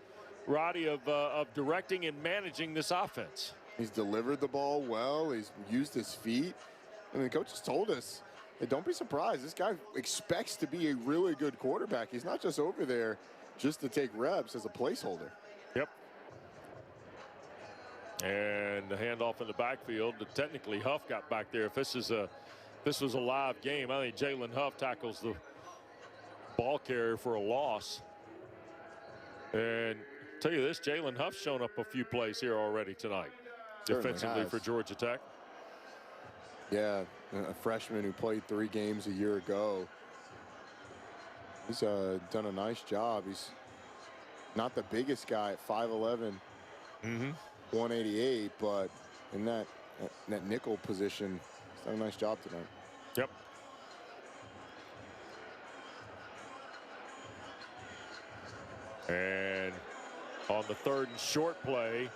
Speaker 1: Roddy, of directing and managing this offense.
Speaker 2: He's delivered the ball well. He's used his feet. I mean, the coach has told us, hey, don't be surprised. This guy expects to be a really good quarterback. He's not just over there just to take reps as a placeholder.
Speaker 1: Yep. And the handoff in the backfield. Technically, Huff got back there. If this was a live game, I think Jalen Huff tackles the ball carrier for a loss. And tell you this, Jalen Huff's shown up a few plays here already tonight, defensively for Georgia Tech.
Speaker 2: Yeah, a freshman who played 3 games a year ago. He's done a nice job. He's not the biggest guy at 5'11", 188, but in that nickel position, he's done a nice job tonight.
Speaker 1: Yep. And on the 3rd and short play,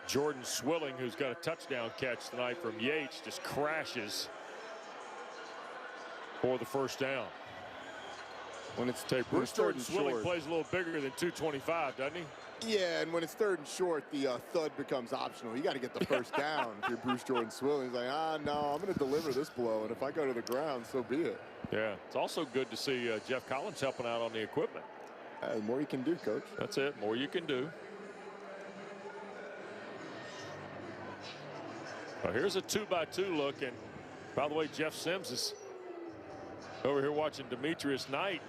Speaker 1: Jordan Swilling, who's got a touchdown catch tonight from Yates, just crashes for the first down.
Speaker 2: When it's
Speaker 1: Bruce Jordan Swilling plays a little bigger than 225, doesn't he?
Speaker 2: Yeah, and when it's 3rd and short, the thud becomes optional. You got to get the first down if you're Bruce Jordan Swilling. He's like, no, I'm going to deliver this blow, and if I go to the ground, so be it.
Speaker 1: Yeah, it's also good to see Geoff Collins helping out on the equipment.
Speaker 2: The more you can do, Coach.
Speaker 1: That's it, more you can do. Well, here's a 2-by-2 look, and by the way, Jeff Sims is over here watching Demetrius Knight.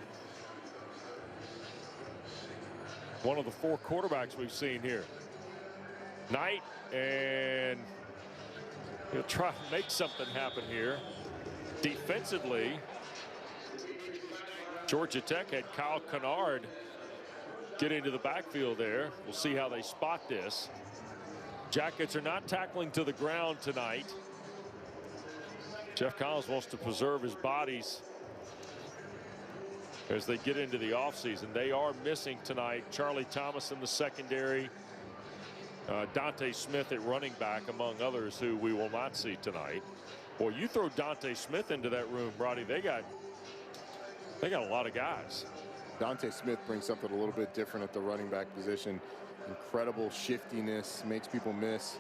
Speaker 1: One of the 4 quarterbacks we've seen here. Knight, and he'll try to make something happen here. Defensively, Georgia Tech had Kyle Kennard get into the backfield there. We'll see how they spot this. Jackets are not tackling to the ground tonight. Geoff Collins wants to preserve his bodies as they get into the offseason. They are missing tonight Charlie Thomas in the secondary, Dante Smith at running back, among others who we will not see tonight. Boy, you throw Dante Smith into that room, Roddy, they got a lot of guys.
Speaker 2: Dante Smith brings something a little bit different at the running back position. Incredible shiftiness, makes people miss.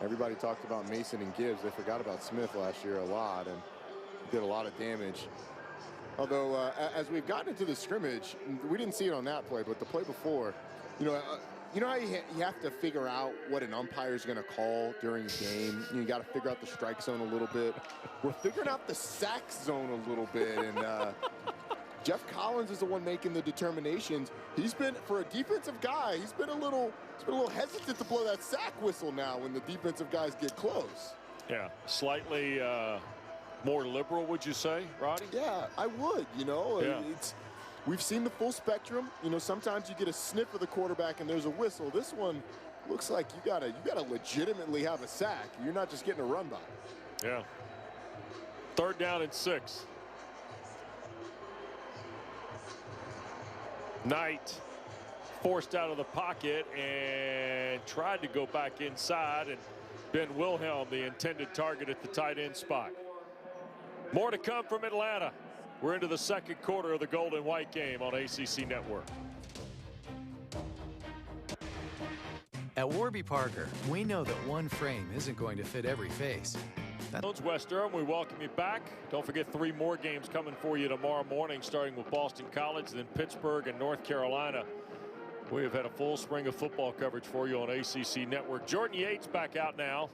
Speaker 2: Everybody talked about Mason and Gibbs. They forgot about Smith last year a lot and did a lot of damage. Although, as we've gotten into the scrimmage, we didn't see it on that play, but the play before, you know how you have to figure out what an umpire is going to call during a game. You got to figure out the strike zone a little bit. We're figuring out the sack zone a little bit, and Geoff Collins is the one making the determinations. He's been, for a defensive guy, he's been a little hesitant to blow that sack whistle now when the defensive guys get close.
Speaker 1: Yeah, slightly more liberal, would you say, Roddy?
Speaker 2: Yeah, I would. You know,
Speaker 1: yeah.
Speaker 2: We've seen the full spectrum. You know, sometimes you get a sniff of the quarterback and there's a whistle. This one looks like you gotta legitimately have a sack. You're not just getting a run by.
Speaker 1: Yeah. 3rd down and 6. Knight forced out of the pocket and tried to go back inside, and Ben Wilhelm, the intended target at the tight end spot. More to come from Atlanta. We're into the 2nd quarter of the Gold and White game on ACC Network.
Speaker 9: At Warby Parker, we know that one frame isn't going to fit every face.
Speaker 1: West Durham, we welcome you back. Don't forget 3 more games coming for you tomorrow morning, starting with Boston College, then Pittsburgh and North Carolina. We have had a full spring of football coverage for you on ACC Network. Jordan Yates back out now.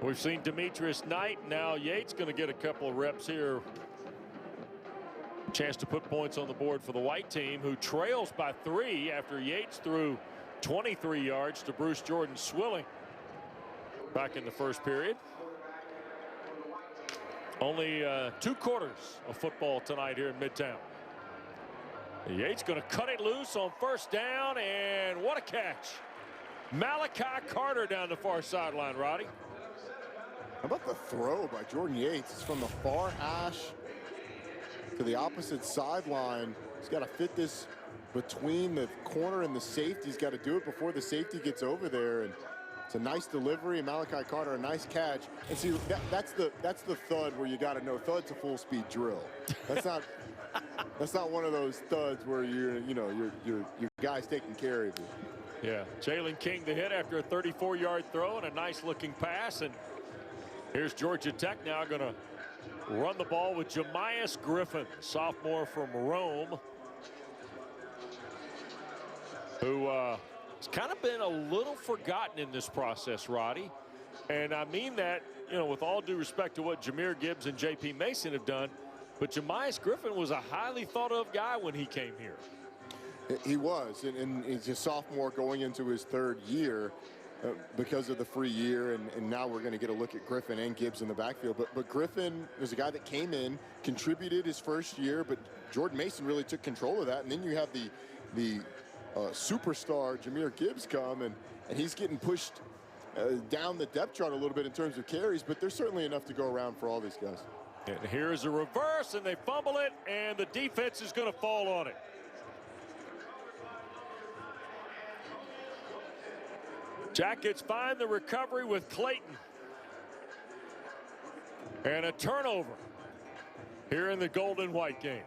Speaker 1: We've seen Demetrius Knight. Now Yates going to get a couple of reps here. Chance to put points on the board for the white team, who trails by 3 after Yates threw 23 yards to Bruce Jordan Swilling back in the first period. Only 2 quarters of football tonight here in Midtown. Yates going to cut it loose on 1st down, and what a catch. Malachi Carter down the far sideline, Roddy.
Speaker 2: How about the throw by Jordan Yates? It's from the far hash to the opposite sideline. He's got to fit this between the corner and the safety. He's got to do it before the safety gets over there, and it's a nice delivery. Malachi Carter, a nice catch. And see, that's the thud where you got to know thud's a full speed drill. That's not one of those thuds where your guy's taking care of you.
Speaker 1: Yeah, Jalen King the hit after a 34-yard throw and a nice looking pass. And here's Georgia Tech now going to run the ball with Jamias Griffin, sophomore from Rome, who has kind of been a little forgotten in this process, Roddy. And I mean that, you know, with all due respect to what Jameer, Gibbs, and J.P. Mason have done. But Jamias Griffin was a highly thought of guy when he came here.
Speaker 2: He was, and he's a sophomore going into his 3rd year because of the free year, and now we're going to get a look at Griffin and Gibbs in the backfield. But Griffin was a guy that came in, contributed his first year, but Jordan Mason really took control of that. And then you have the superstar Jameer Gibbs come, and he's getting pushed down the depth chart a little bit in terms of carries, but there's certainly enough to go around for all these guys.
Speaker 1: And here's a reverse, and they fumble it, and the defense is going to fall on it. Jackets find the recovery with Clayton. And a turnover here in the Gold and White game.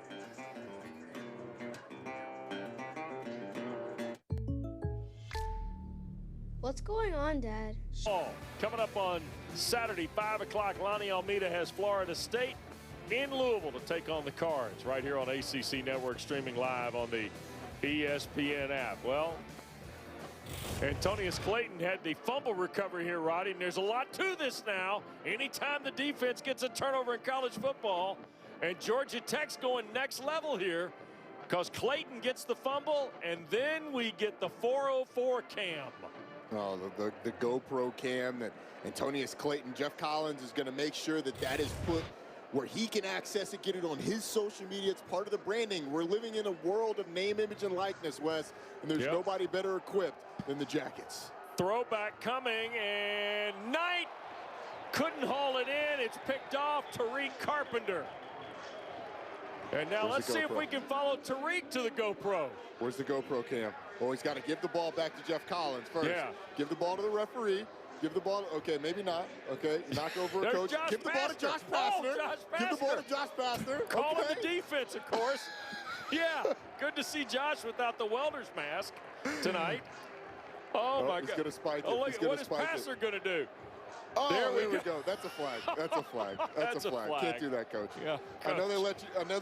Speaker 10: What's going on, Dad?
Speaker 1: Coming up on Saturday, 5 o'clock, Lonnie Almeida has Florida State in Louisville to take on the Cards right here on ACC Network, streaming live on the ESPN app. Well, Antonius Clayton had the fumble recovery here, Roddy, and there's a lot to this now. Anytime the defense gets a turnover in college football, and Georgia Tech's going next level here because Clayton gets the fumble, and then we get the 404 cam.
Speaker 2: Oh, the GoPro cam that Antonius Clayton, Geoff Collins is going to make sure that is put where he can access it, get it on his social media. It's part of the branding. We're living in a world of name, image, and likeness, Wes, and there's nobody better equipped than the Jackets.
Speaker 1: Throwback coming, and Knight couldn't haul it in. It's picked off. Tariq Carpenter. And now let's see if we can follow Tariq to the GoPro.
Speaker 2: Where's the GoPro cam? Well, he's got to give the ball back to Geoff Collins first.
Speaker 1: Yeah.
Speaker 2: Give the ball to the referee. Give the ball. Okay, maybe not. Okay, knock over a coach. Give the ball to Josh Pastner. Give the ball to Josh Pastner.
Speaker 1: Calling the defense, of course. Yeah, good to see Josh without the welder's mask tonight. Oh, my God.
Speaker 2: He's going to spike it.
Speaker 1: Oh, look, what is Passer going to do?
Speaker 2: Oh, there we go. That's a flag. That's a flag. That's a flag. Can't do that, Coach.
Speaker 1: Yeah,
Speaker 2: Coach. I know they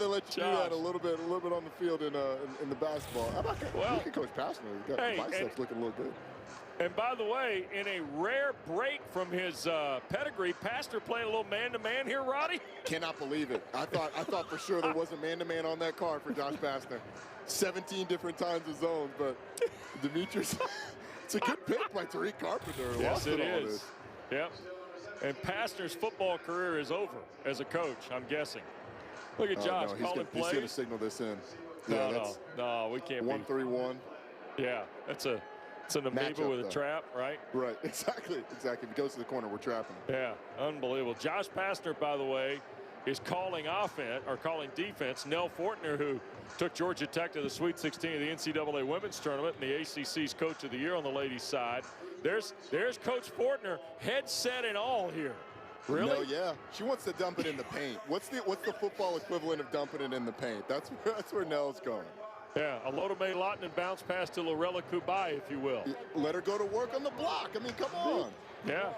Speaker 2: let you do that a little bit on the field in the basketball. How about look at Coach Passer? He's got the biceps looking a little good.
Speaker 1: And by the way, in a rare break from his pedigree, Pastor playing a little man-to-man here, Roddy.
Speaker 2: Cannot believe it. I thought for sure there wasn't man-to-man on that card for Josh Pastor. 17 different times of zones, but Demetrius, it's a good pick by Tariq Carpenter.
Speaker 1: Yes, it is. Yep. And Pastor's football career is over as a coach, I'm guessing. Look at Josh calling plays.
Speaker 2: He's going to signal this in.
Speaker 1: No, we can't.
Speaker 2: 1-3-1.
Speaker 1: Yeah, it's an amoeba with a trap, right?
Speaker 2: Right, exactly. If it goes to the corner, we're trapping him.
Speaker 1: Yeah, unbelievable. Josh Pastner, by the way, is calling defense. Nell Fortner, who took Georgia Tech to the Sweet 16 of the NCAA Women's Tournament and the ACC's Coach of the Year on the ladies' side. There's Coach Fortner, headset and all here. Really?
Speaker 2: No, yeah. She wants to dump it in the paint. What's the football equivalent of dumping it in the paint? That's where Nell's going.
Speaker 1: Yeah, a Loda May Lawton and bounce pass to Lorella Kubai, if you will.
Speaker 2: Let her go to work on the block. I mean, come on.
Speaker 1: Yeah.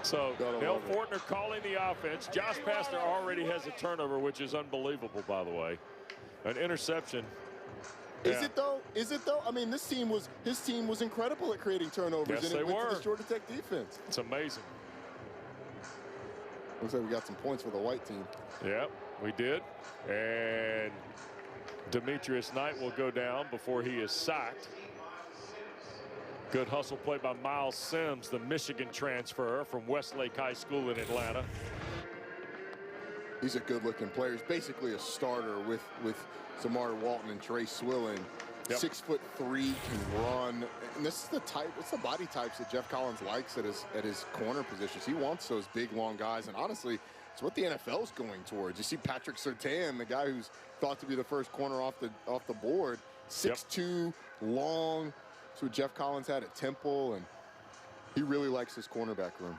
Speaker 1: So, Nell Fortner calling the offense. Josh Pastner already has a turnover, which is unbelievable, by the way. An interception.
Speaker 2: Is it though? I mean, his team was incredible at creating turnovers,
Speaker 1: yes,
Speaker 2: and it went
Speaker 1: were.
Speaker 2: to the Georgia Tech defense.
Speaker 1: It's amazing.
Speaker 2: Looks like we got some points for the white team.
Speaker 1: Yep, we did. And Demetrius Knight will go down before he is sacked. Good hustle play by Miles Sims, the Michigan transfer from Westlake High School in Atlanta.
Speaker 2: He's a good-looking player. He's basically a starter with Zamari Walton and Trey Swilling. Yep. 6'3", can run. And this is it's the body types that Geoff Collins likes at his corner positions. He wants those big, long guys. And honestly, it's what the NFL's going towards. You see Patrick Surtain, the guy who's thought to be the first corner off the board. 6'2", long. That's what Geoff Collins had at Temple, and he really likes his cornerback room.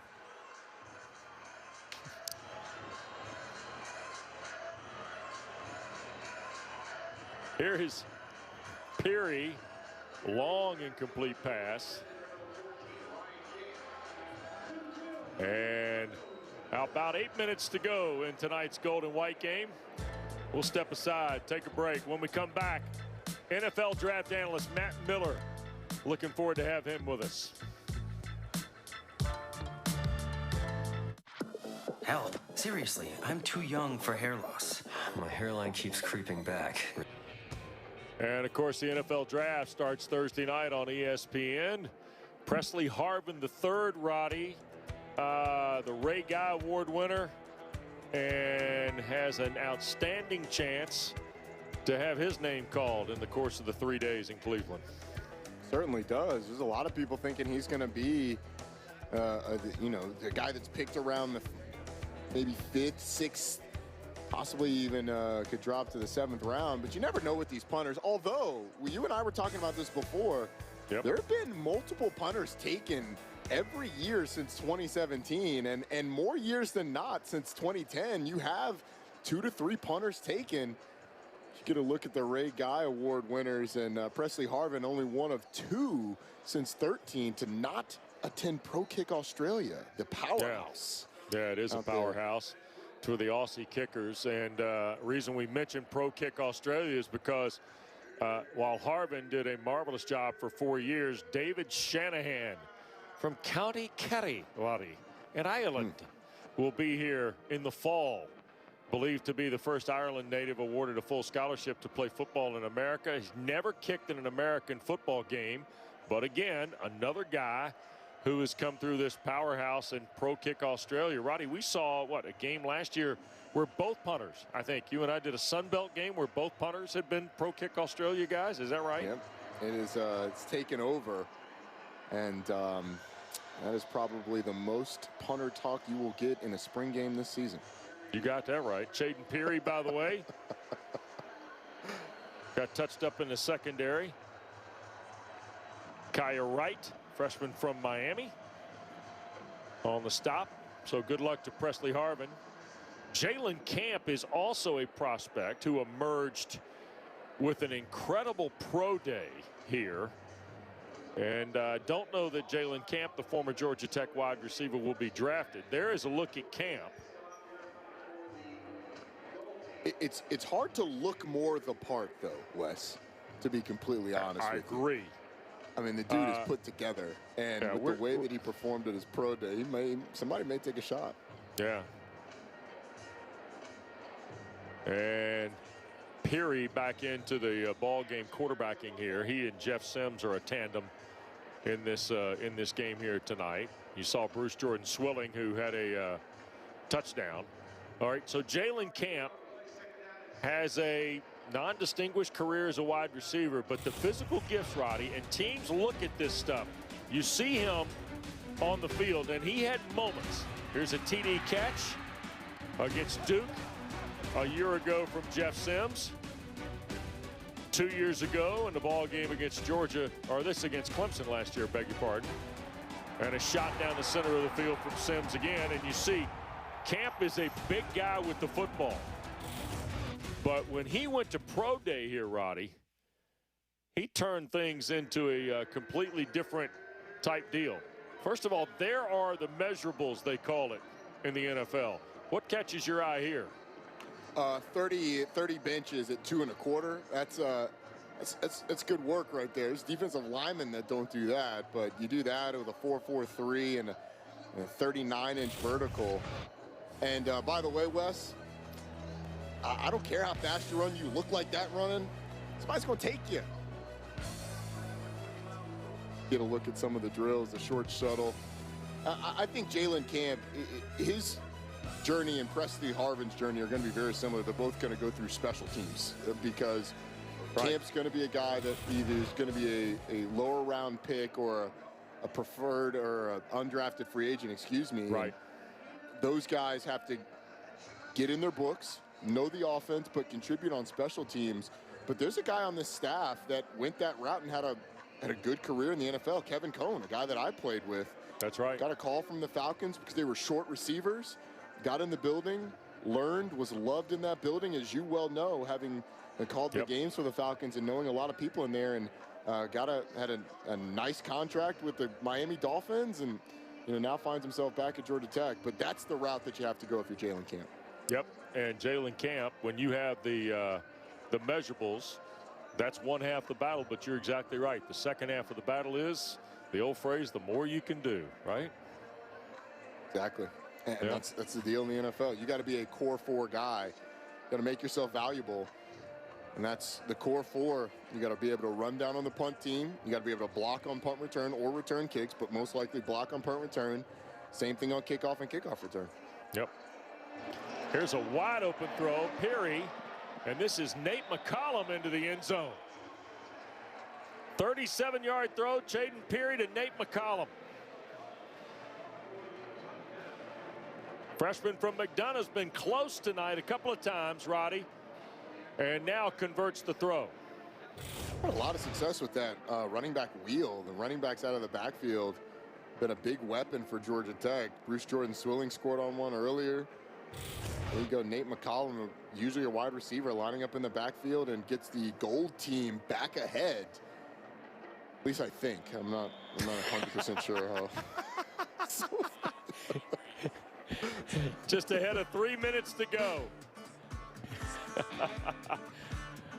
Speaker 1: Here is Peary, long incomplete pass. And about 8 minutes to go in tonight's gold and white game. We'll step aside, take a break. When we come back, NFL draft analyst Matt Miller. Looking forward to have him with us.
Speaker 11: Hell, seriously, I'm too young for hair loss. My hairline keeps creeping back.
Speaker 1: And, of course, the NFL draft starts Thursday night on ESPN. Presley Harvin III, Roddy, the Ray Guy Award winner, and has an outstanding chance to have his name called in the course of the 3 days in Cleveland.
Speaker 2: Certainly does. There's a lot of people thinking he's going to be, the guy that's picked around the maybe 5th, 6th, possibly even could drop to the 7th round. But you never know with these punters. Although, you and I were talking about this before, there have been multiple punters taken every year since 2017, and more years than not since 2010. You have 2 to 3 punters taken. You get a look at the Ray Guy Award winners, and Presley Harvin, only one of 2 since 13 to not attend Pro Kick Australia, the powerhouse.
Speaker 1: Yeah, it is a powerhouse. To the Aussie kickers, and reason we mentioned Pro Kick Australia is because while Harvin did a marvelous job for 4 years, David Shanahan from County Kerry in Ireland will be here in the fall. Believed to be the first Ireland native awarded a full scholarship to play football in America. He's never kicked in an American football game, but again, another guy who has come through this powerhouse in Pro Kick Australia. Roddy, we saw, a game last year where both punters, I think you and I did a Sun Belt game where both punters had been Pro Kick Australia guys. Is that right?
Speaker 2: Yep. It is, it's taken over. And that is probably the most punter talk you will get in a spring game this season.
Speaker 1: You got that right. Chaden Peary, by the way, got touched up in the secondary. Kaya Wright, freshman from Miami, on the stop. So good luck to Presley Harvin. Jalen Camp is also a prospect who emerged with an incredible pro day here. And don't know that Jalen Camp, the former Georgia Tech wide receiver, will be drafted. There is a look at Camp.
Speaker 2: It's hard to look more the part, though, Wes, to be completely honest with you.
Speaker 1: I agree.
Speaker 2: I mean, the dude is put together. And with the way that he performed at his pro day, somebody may take a shot.
Speaker 1: Yeah. And Peary back into the ball game quarterbacking here. He and Jeff Sims are a tandem in this game here tonight. You saw Bruce Jordan Swilling, who had a touchdown. All right, so Jalen Camp has a non-distinguished career as a wide receiver, but the physical gifts, Roddy, and teams look at this stuff. You see him on the field, and he had moments. Here's a TD catch against Duke a year ago from Jeff Sims. 2 years ago in the ball game against Georgia, or this against Clemson last year, beg your pardon. And a shot down the center of the field from Sims again. And you see, Camp is a big guy with the football. But when he went to pro day here, Roddy, he turned things into a completely different type deal. First of all, there are the measurables, they call it, in the NFL. What catches your eye here?
Speaker 2: 30 benches at 2 1/4. That's good work right there. There's defensive linemen that don't do that, but you do that with a 4.43 and a 39-inch vertical. And by the way, Wes, I don't care how fast you run. You look like that running, somebody's going to take you. Get a look at some of the drills, the short shuttle. I think Jalen Camp, his journey and Presley Harvin's journey are going to be very similar. They're both going to go through special teams because Camp's going to be a guy that either is going to be a lower round pick or a preferred or an undrafted free agent, excuse me.
Speaker 1: Right.
Speaker 2: And those guys have to get in their books, know the offense, but contribute on special teams. But there's a guy on this staff that went that route and had a good career in the NFL, Kevin Cohen, a guy that I played with.
Speaker 1: That's right.
Speaker 2: Got a call from the Falcons because they were short receivers. Got in the building, learned, was loved in that building, as you well know, having called the games for the Falcons and knowing a lot of people in there, and had a nice contract with the Miami Dolphins, and now finds himself back at Georgia Tech. But that's the route that you have to go if you're Jalen Camp.
Speaker 1: Yep, and Jalen Camp, when you have the measurables, that's one half the battle, but you're exactly right. The second half of the battle is the old phrase, the more you can do, right?
Speaker 2: Exactly. And that's the deal in the NFL. You got to be a core 4 guy. You got to make yourself valuable. And that's the core 4. You got to be able to run down on the punt team. You got to be able to block on punt return or return kicks, but most likely block on punt return. Same thing on kickoff and kickoff return.
Speaker 1: Yep. Here's a wide open throw, Peary, and this is Nate McCollum into the end zone. 37-yard throw, Jaden Peary to Nate McCollum. Freshman from McDonough's been close tonight a couple of times, Roddy, and now converts the throw.
Speaker 2: Had a lot of success with that running back wheel. The running backs out of the backfield been a big weapon for Georgia Tech. Bruce Jordan Swilling scored on one earlier. There you go, Nate McCollum, usually a wide receiver, lining up in the backfield and gets the gold team back ahead. At least I think. I'm not 100% sure how.
Speaker 1: Just ahead of 3 minutes to go.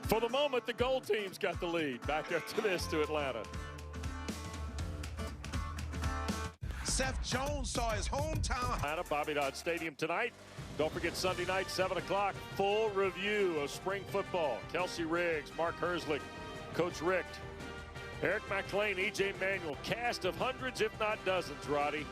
Speaker 1: For the moment, the gold team's got the lead. Back up to this to Atlanta.
Speaker 12: Seth Jones saw his hometown.
Speaker 1: Atlanta, Bobby Dodd Stadium tonight. Don't forget Sunday night, 7 o'clock, full review of spring football. Kelsey Riggs, Mark Herzlich, Coach Richt, Eric McLean, E.J. Manuel, cast of hundreds, if not dozens, Roddy.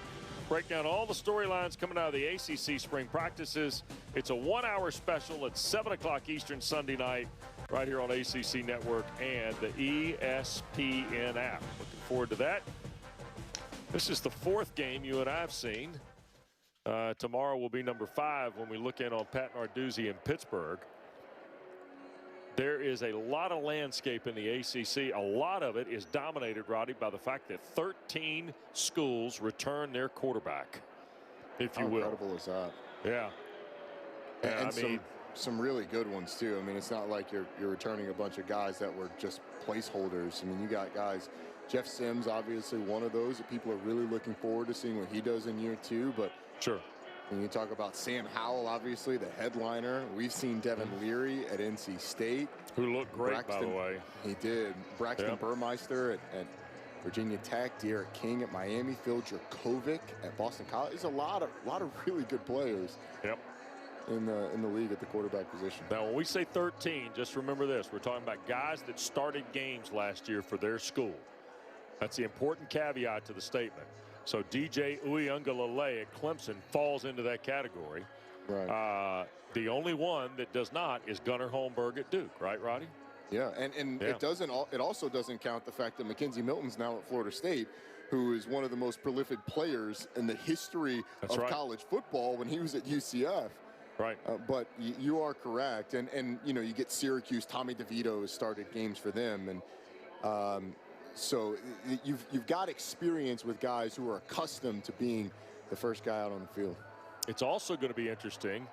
Speaker 1: Break down all the storylines coming out of the ACC spring practices. It's a 1-hour special at 7 o'clock Eastern Sunday night right here on ACC Network and the ESPN app. Looking forward to that. This is the 4th game you and I have seen. Tomorrow will be number 5 when we look in on Pat Narduzzi in Pittsburgh. There is a lot of landscape in the ACC. A lot of it is dominated, Roddy, by the fact that 13 schools return their quarterback, if you will.
Speaker 2: How incredible is that?
Speaker 1: Yeah.
Speaker 2: And some really good ones too. I mean, it's not like you're returning a bunch of guys that were just placeholders. I mean, you got guys. Jeff Sims, obviously one of those that people are really looking forward to seeing what he does in year 2. But
Speaker 1: sure,
Speaker 2: when you talk about Sam Howell, obviously the headliner. We've seen Devin Leary at NC State,
Speaker 1: who looked great, by the way.
Speaker 2: He did. Braxton Burmeister at Virginia Tech, De'Aaron King at Miami, Phil Dracovic at Boston College. There's a lot of really good players.
Speaker 1: Yep.
Speaker 2: In the league at the quarterback position.
Speaker 1: Now, when we say 13, just remember this: we're talking about guys that started games last year for their school. That's the important caveat to the statement. So DJ Uiagalelei at Clemson falls into that category.
Speaker 2: Right.
Speaker 1: The only one that does not is Gunnar Holmberg at Duke, right, Roddy?
Speaker 2: Yeah, and it doesn't. It also doesn't count the fact that Mackenzie Milton's now at Florida State, who is one of the most prolific players in the history of college football when he was at UCF.
Speaker 1: Right.
Speaker 2: But you are correct, and you know, you get Syracuse. Tommy DeVito has started games for them, and so you've got experience with guys who are accustomed to being the first guy out on the field.
Speaker 1: It's also going to be interesting.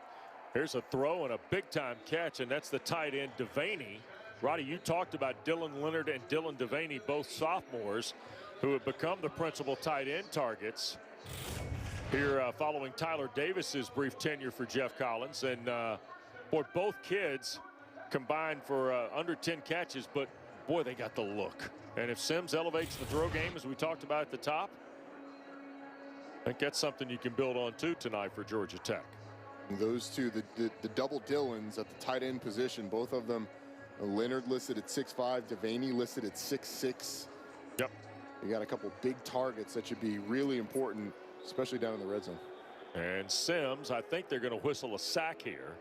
Speaker 1: Here's a throw and a big-time catch, and that's the tight end Devaney. Roddy, you talked about Dylan Leonard and Dylan Devaney, both sophomores, who have become the principal tight end targets here following Tyler Davis's brief tenure for Geoff Collins. And boy, both kids combined for under 10 catches, but boy, they got the look. And if Sims elevates the throw game, as we talked about at the top, I think that's something you can build on too tonight for Georgia Tech.
Speaker 2: Those two, the double Dylans at the tight end position, both of them, Leonard listed at 6'5", Devaney listed at 6'6".
Speaker 1: Yep.
Speaker 2: You got a couple big targets that should be really important, especially down in the red zone.
Speaker 1: And Sims, I think they're going to whistle a sack here.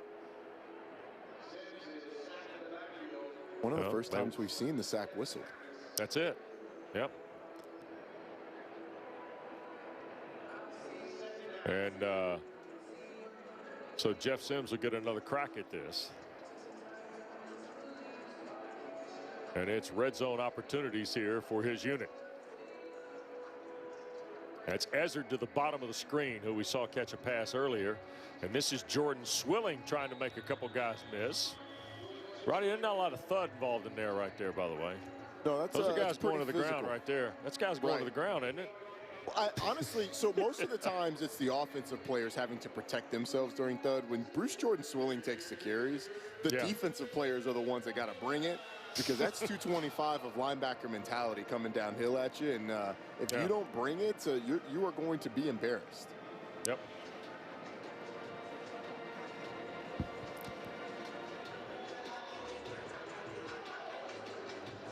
Speaker 2: One of the first times we've seen the sack whistled.
Speaker 1: That's it. Yep. And so Jeff Sims will get another crack at this. And it's red zone opportunities here for his unit. That's Ezzard to the bottom of the screen, who we saw catch a pass earlier. And this is Jordan Swilling trying to make a couple guys miss. Roddy, there's not a lot of thud involved in there right there, by the way.
Speaker 2: No, that's
Speaker 1: those are guys going to the
Speaker 2: physical
Speaker 1: ground right there. That's guys going to the ground, isn't it?
Speaker 2: Honestly, so most of the times it's the offensive players having to protect themselves during thud. When Bruce Jordan Swilling takes the carries, the defensive players are the ones that got to bring it, because that's 225 of linebacker mentality coming downhill at you. And if you don't bring it, you are going to be embarrassed.
Speaker 1: Yep.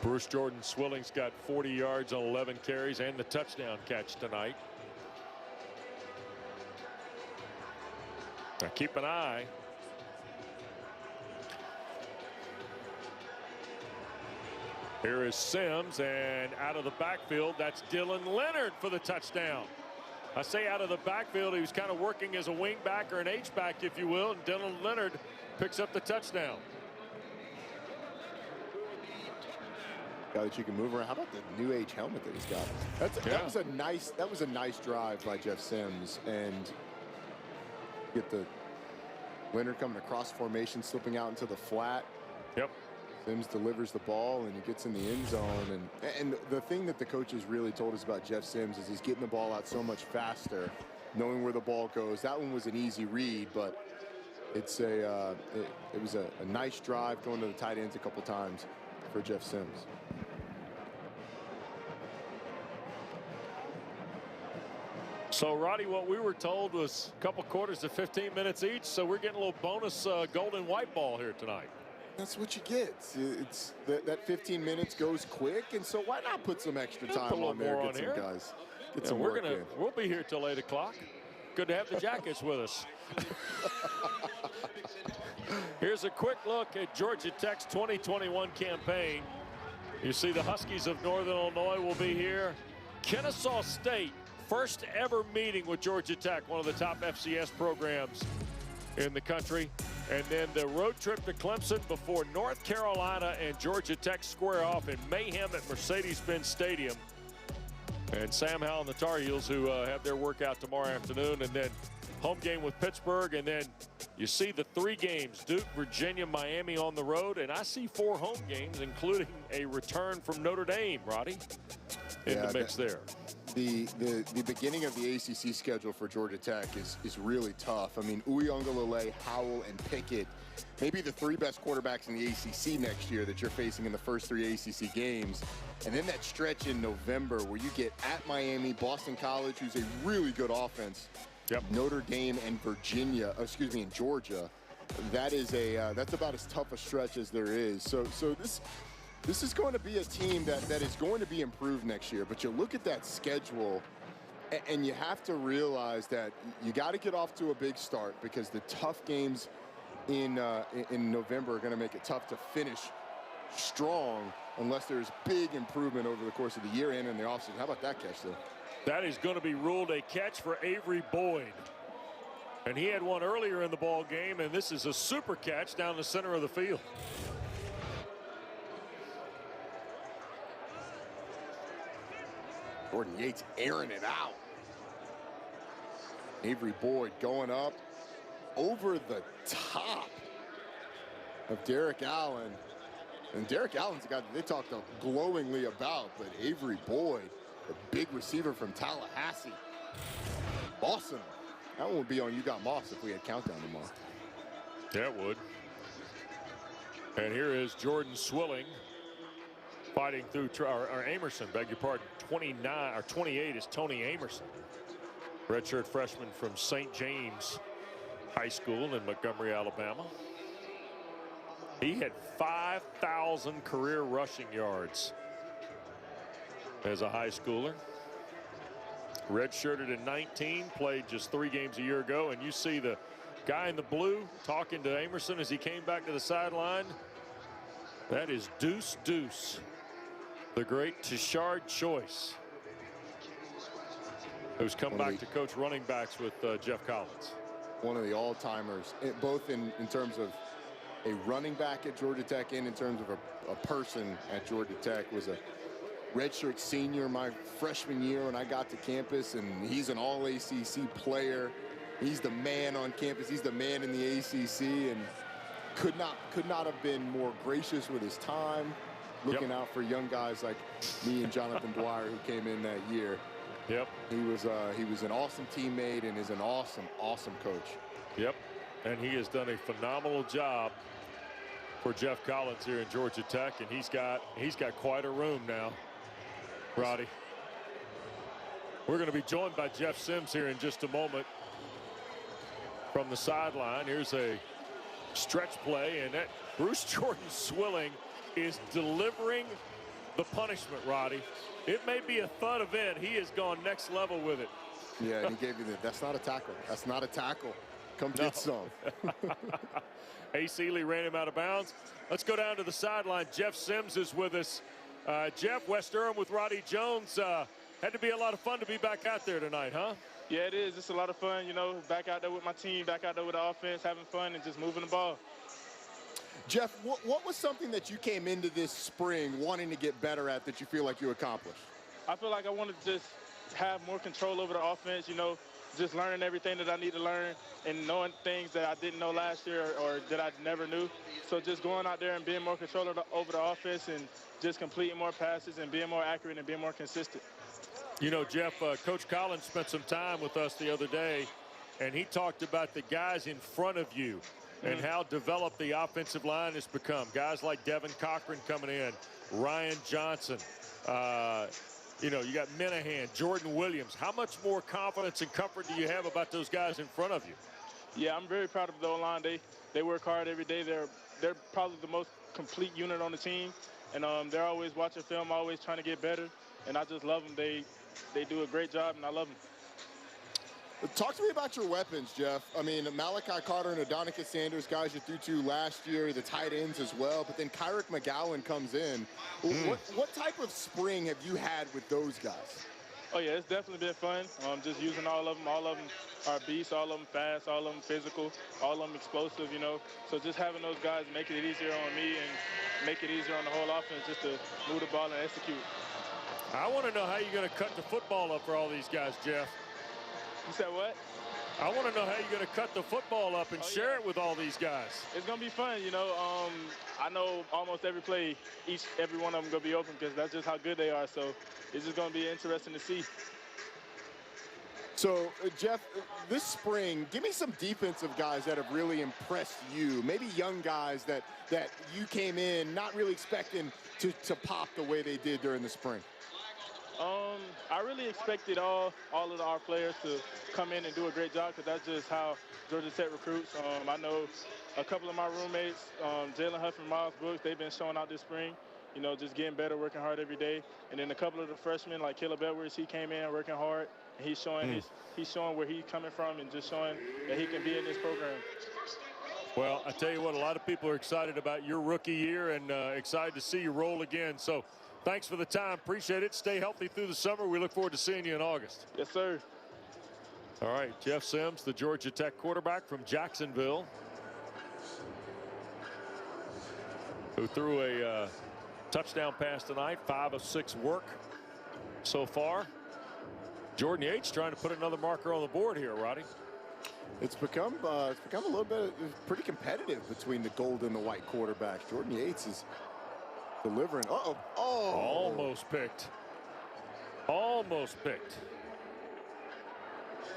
Speaker 1: Bruce Jordan Swilling's got 40 yards on 11 carries and the touchdown catch tonight. Now keep an eye. Here is Sims, and out of the backfield, that's Dylan Leonard for the touchdown. I say out of the backfield, he was kind of working as a wing back or an H-back, if you will, and Dylan Leonard picks up the touchdown.
Speaker 2: Guy that you can move around. How about the new age helmet that he's got? That was a nice drive by Jeff Sims, and get the Leonard coming across formation, slipping out into the flat.
Speaker 1: Yep.
Speaker 2: Sims delivers the ball, and he gets in the end zone. And the thing that the coaches really told us about Jeff Sims is he's getting the ball out so much faster, knowing where the ball goes. That one was an easy read, but it's it was a nice drive, going to the tight ends a couple times for Jeff Sims.
Speaker 1: So, Roddy, what we were told was a couple quarters of 15 minutes each, so we're getting a little bonus gold and white ball here tonight.
Speaker 2: That's what you get. It's that 15 minutes goes quick, and so why not put some extra time on there, get some guys, get some work in.
Speaker 1: We'll be here till 8 o'clock. Good to have the Jackets with us. Here's a quick look at Georgia Tech's 2021 campaign. You see the Huskies of Northern Illinois will be here. Kennesaw State, first ever meeting with Georgia Tech, one of the top FCS programs in the country. And then the road trip to Clemson before North Carolina and Georgia Tech square off in mayhem at Mercedes-Benz Stadium. And Sam Howell and the Tar Heels, who have their workout tomorrow afternoon. And then home game with Pittsburgh, and then you see the 3 games, Duke, Virginia, Miami on the road, and I see 4 home games, including a return from Notre Dame, Roddy, in the mix there.
Speaker 2: The beginning of the ACC schedule for Georgia Tech is really tough. I mean, Uiagalelei, Howell, and Pickett, maybe the 3 best quarterbacks in the ACC next year that you're facing in the first 3 ACC games. And then that stretch in November where you get at Miami, Boston College, who's a really good offense, Notre Dame and and Georgia. That is that's about as tough a stretch as there is. So this is going to be a team that is going to be improved next year. But you look at that schedule, and you have to realize that you got to get off to a big start because the tough games in November are going to make it tough to finish strong unless there's big improvement over the course of the year and in the offseason. How about that catch, though?
Speaker 1: That is going to be ruled a catch for Avery Boyd. And he had one earlier in the ball game, and this is a super catch down the center of the field.
Speaker 2: Jordan Yates airing it out. Avery Boyd going up over the top of Derek Allen. And Derek Allen's a guy that they talked glowingly about, but Avery Boyd, the big receiver from Tallahassee. Awesome. That one would be on You Got Moss if we had countdown tomorrow.
Speaker 1: Yeah, it would. And here is Jordan Swilling fighting through, or Amerson, beg your pardon. 28 is Tony Amerson. Redshirt freshman from St. James High School in Montgomery, Alabama. He had 5,000 career rushing yards as a high schooler. Redshirted in 19, played just 3 games a year ago, and you see the guy in the blue talking to Amerson as he came back to the sideline. That is Deuce Deuce, the great Tashard Choice, who's come back to coach running backs with Geoff Collins.
Speaker 2: One of the all-timers, both in terms of a running back at Georgia Tech and in terms of a person at Georgia Tech. Was a redshirt senior my freshman year when I got to campus, and he's an all-ACC player. He's the man on campus. He's the man in the ACC, and could not have been more gracious with his time, looking out for young guys like me and Jonathan Dwyer, who came in that year.
Speaker 1: Yep.
Speaker 2: He was an awesome teammate and is an awesome coach.
Speaker 1: Yep. And he has done a phenomenal job for Geoff Collins here in Georgia Tech, and he's got quite a room now, Roddy. We're going to be joined by Jeff Sims here in just a moment from the sideline. Here's a stretch play, and that Bruce Jordan Swilling is delivering the punishment, Roddy. It may be a thud event. He has gone next level with it.
Speaker 2: Yeah, and he gave you that's not a tackle. That's not a tackle. Come get some.
Speaker 1: Ace Ely ran him out of bounds. Let's go down to the sideline. Jeff Sims is with us. Jeff, West Durham with Roddy Jones. Had to be a lot of fun to be back out there tonight, huh?
Speaker 13: Yeah, it is. It's a lot of fun, you know, back out there with my team, back out there with the offense, having fun and just moving the ball.
Speaker 2: Jeff, what was something that you came into this spring wanting to get better at that you feel like you accomplished?
Speaker 13: I feel like I wanted to just have more control over the offense, you know, just learning everything that I need to learn and knowing things that I didn't know last year or that I never knew. So just going out there and being more control over the offense and just completing more passes and being more accurate and being more consistent.
Speaker 1: You know, Jeff, Coach Collins spent some time with us the other day, and he talked about the guys in front of you and how developed the offensive line has become. Guys like Devin Cochran coming in, Ryan Johnson, you know, you got Minahan, Jordan Williams. How much more confidence and comfort do you have about those guys in front of you?
Speaker 13: Yeah, I'm very proud of the O-line. They work hard every day. They're probably the most complete unit on the team, and they're always watching film, always trying to get better, and I just love them. They do a great job, and I love them.
Speaker 2: Talk to me about your weapons, Jeff. I mean, Malachi Carter and Adonicus Sanders, guys you threw to last year, the tight ends as well, but then Kyrie Mcgowan comes in. What type of spring have you had with those guys?
Speaker 13: Oh, yeah, it's definitely been fun. Just using all of them. All of them are beasts, all of them fast, all of them physical, all of them explosive, you know. So just having those guys make it easier on me and make it easier on the whole offense just to move the ball and execute.
Speaker 1: I want to know how you're going to cut the football up for all these guys, Jeff.
Speaker 13: You said what?
Speaker 1: I want to know how you're going to cut the football up and share it with all these guys.
Speaker 13: It's going to be fun, you know. I know almost every play, every one of them going to be open because that's just how good they are. So it's just going to be interesting to see.
Speaker 2: So, Geoff, this spring, give me some defensive guys that have really impressed you. Maybe young guys that you came in not really expecting to pop the way they did during the spring.
Speaker 13: I really expected all of our players to come in and do a great job because that's just how Georgia Tech recruits. I know a couple of my roommates, Jalen Huff and Miles Brooks, they've been showing out this spring, you know, just getting better, working hard every day. And then a couple of the freshmen, like Caleb Edwards, he came in working hard, and he's showing he's showing where he's coming from and just showing that he can be in this program.
Speaker 1: Well, I tell you what, a lot of people are excited about your rookie year and excited to see you roll again. So thanks for the time. Appreciate it. Stay healthy through the summer. We look forward to seeing you in August.
Speaker 13: Yes, sir.
Speaker 1: All right, Jeff Sims, the Georgia Tech quarterback from Jacksonville, who threw a touchdown pass tonight, 5 of 6 work so far. Jordan Yates trying to put another marker on the board here, Roddy.
Speaker 2: It's become a little bit pretty competitive between the gold and the white quarterbacks. Jordan Yates is delivering. Oh!
Speaker 1: Almost picked. Almost picked.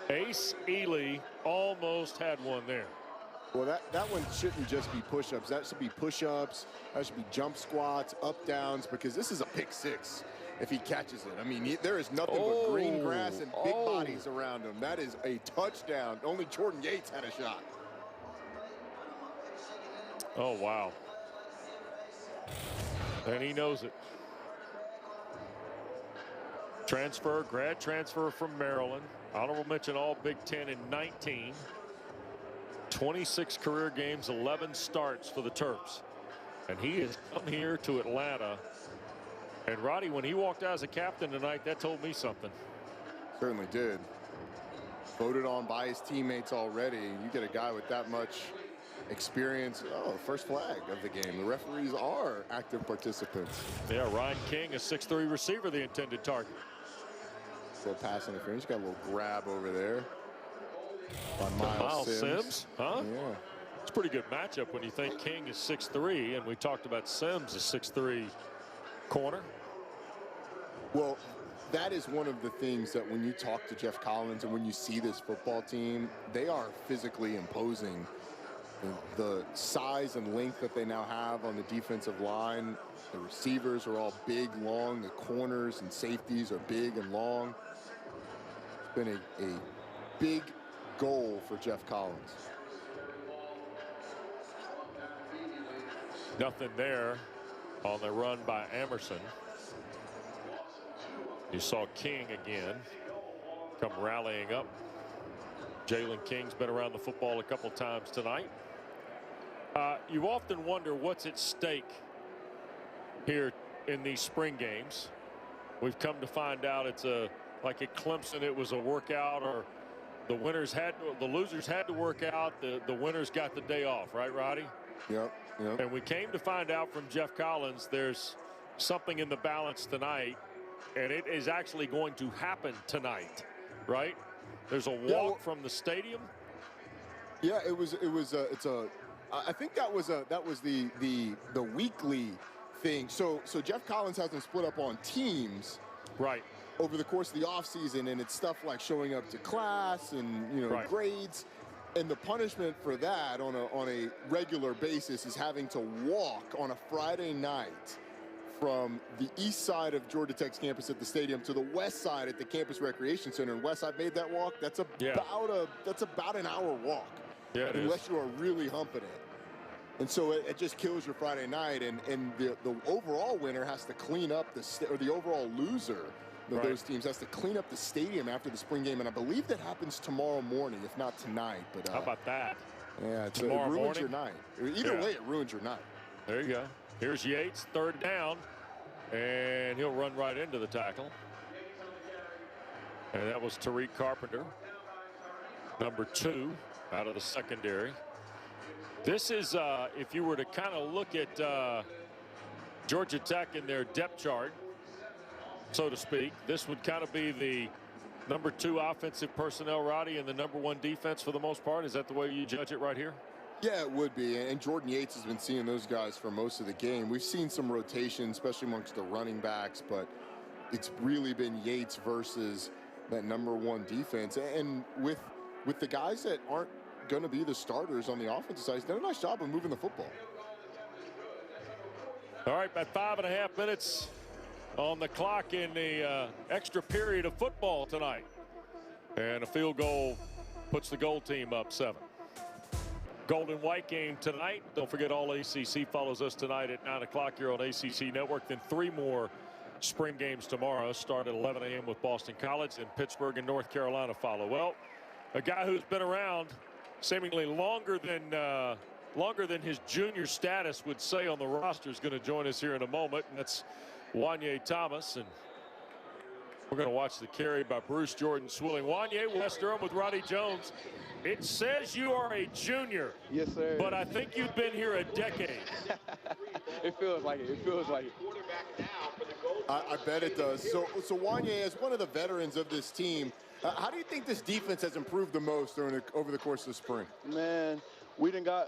Speaker 1: Ace Ely almost had one there.
Speaker 2: Well, that one shouldn't just be push-ups. That should be push-ups. That should be jump squats, up downs, because this is a pick 6 if he catches it. I mean, there is nothing but green grass and big bodies around him. That is a touchdown. Only Jordan Yates had a shot.
Speaker 1: Oh, wow. And he knows it. Grad transfer from Maryland. Honorable mention all Big Ten in 19. 26 career games, 11 starts for the Terps. And he has come here to Atlanta. And Roddy, when he walked out as a captain tonight, that told me something.
Speaker 2: Certainly did. Voted on by his teammates already. You get a guy with that much experience. Oh, first flag of the game. The referees are active participants.
Speaker 1: Yeah, Ryan King, a 6'3" receiver, the intended target.
Speaker 2: Still pass interference. Got a little grab over there by Miles Sims.
Speaker 1: Huh?
Speaker 2: Yeah.
Speaker 1: It's a pretty good matchup when you think King is 6'3", and we talked about Sims as 6'3" corner.
Speaker 2: Well, that is one of the things that when you talk to Geoff Collins and when you see this football team, they are physically imposing. The size and length that they now have on the defensive line, the receivers are all big, long, the corners and safeties are big and long. It's been a big goal for Geoff Collins.
Speaker 1: Nothing there on the run by Emerson. You saw King again come rallying up. Jalen King's been around the football a couple times tonight. You often wonder what's at stake here in these spring games. We've come to find out it's like at Clemson, it was a workout, or the losers had to work out. The winners got the day off, right, Roddy?
Speaker 2: Yep.
Speaker 1: And we came to find out from Geoff Collins there's something in the balance tonight, and it is actually going to happen tonight, right? There's a walk from the stadium.
Speaker 2: Yeah, I think that was the weekly thing. So Geoff Collins has them split up on teams.
Speaker 1: Right.
Speaker 2: Over the course of the offseason, and it's stuff like showing up to class and grades. And the punishment for that on a regular basis is having to walk on a Friday night from the east side of Georgia Tech's campus at the stadium to the west side at the campus recreation center. And Wes, I've made that walk. That's about an hour walk.
Speaker 1: Yeah,
Speaker 2: unless you are really humping it. And so it just kills your Friday night. And the overall winner has to clean up the overall loser. Those teams has to clean up the stadium after the spring game, and I believe that happens tomorrow morning, if not tonight. But
Speaker 1: how about that?
Speaker 2: Yeah, it ruins your night. Either way, it ruins your night.
Speaker 1: There you go. Here's Yates, third down, and he'll run right into the tackle. And that was Tariq Carpenter, number 2 out of the secondary. This is, if you were to kind of look at Georgia Tech in their depth chart, so to speak, this would kind of be number 2 offensive personnel, Roddy, and the number 1 defense for the most part? Is that the way you judge it right here?
Speaker 2: Yeah, it would be. And Jordan Yates has been seeing those guys for most of the game. We've seen some rotation, especially amongst the running backs, but it's really been Yates versus that number 1 defense. And with the guys that aren't going to be the starters on the offensive side, he's done a nice job of moving the football.
Speaker 1: All right, about 5.5 minutes on the clock in the extra period of football tonight. And a field goal puts the gold team up 7. Gold and white game tonight. Don't forget, all ACC follows us tonight at 9 o'clock here on ACC Network. Then 3 more spring games tomorrow. Start at 11 a.m. with Boston College, and Pittsburgh and North Carolina follow. Well, a guy who's been around seemingly longer than his junior status would say on the roster is going to join us here in a moment, and that's Wanye Thomas. And we're going to watch the carry by Bruce Jordan Swilling. Wanye, West Durham with Roddy Jones. It says you are a junior.
Speaker 14: Yes, sir.
Speaker 1: But I think you've been here a decade.
Speaker 14: It feels like it. It feels like it.
Speaker 2: I bet it does. So Wanye, as one of the veterans of this team, how do you think this defense has improved the most over the course of the spring?
Speaker 14: Man, we done got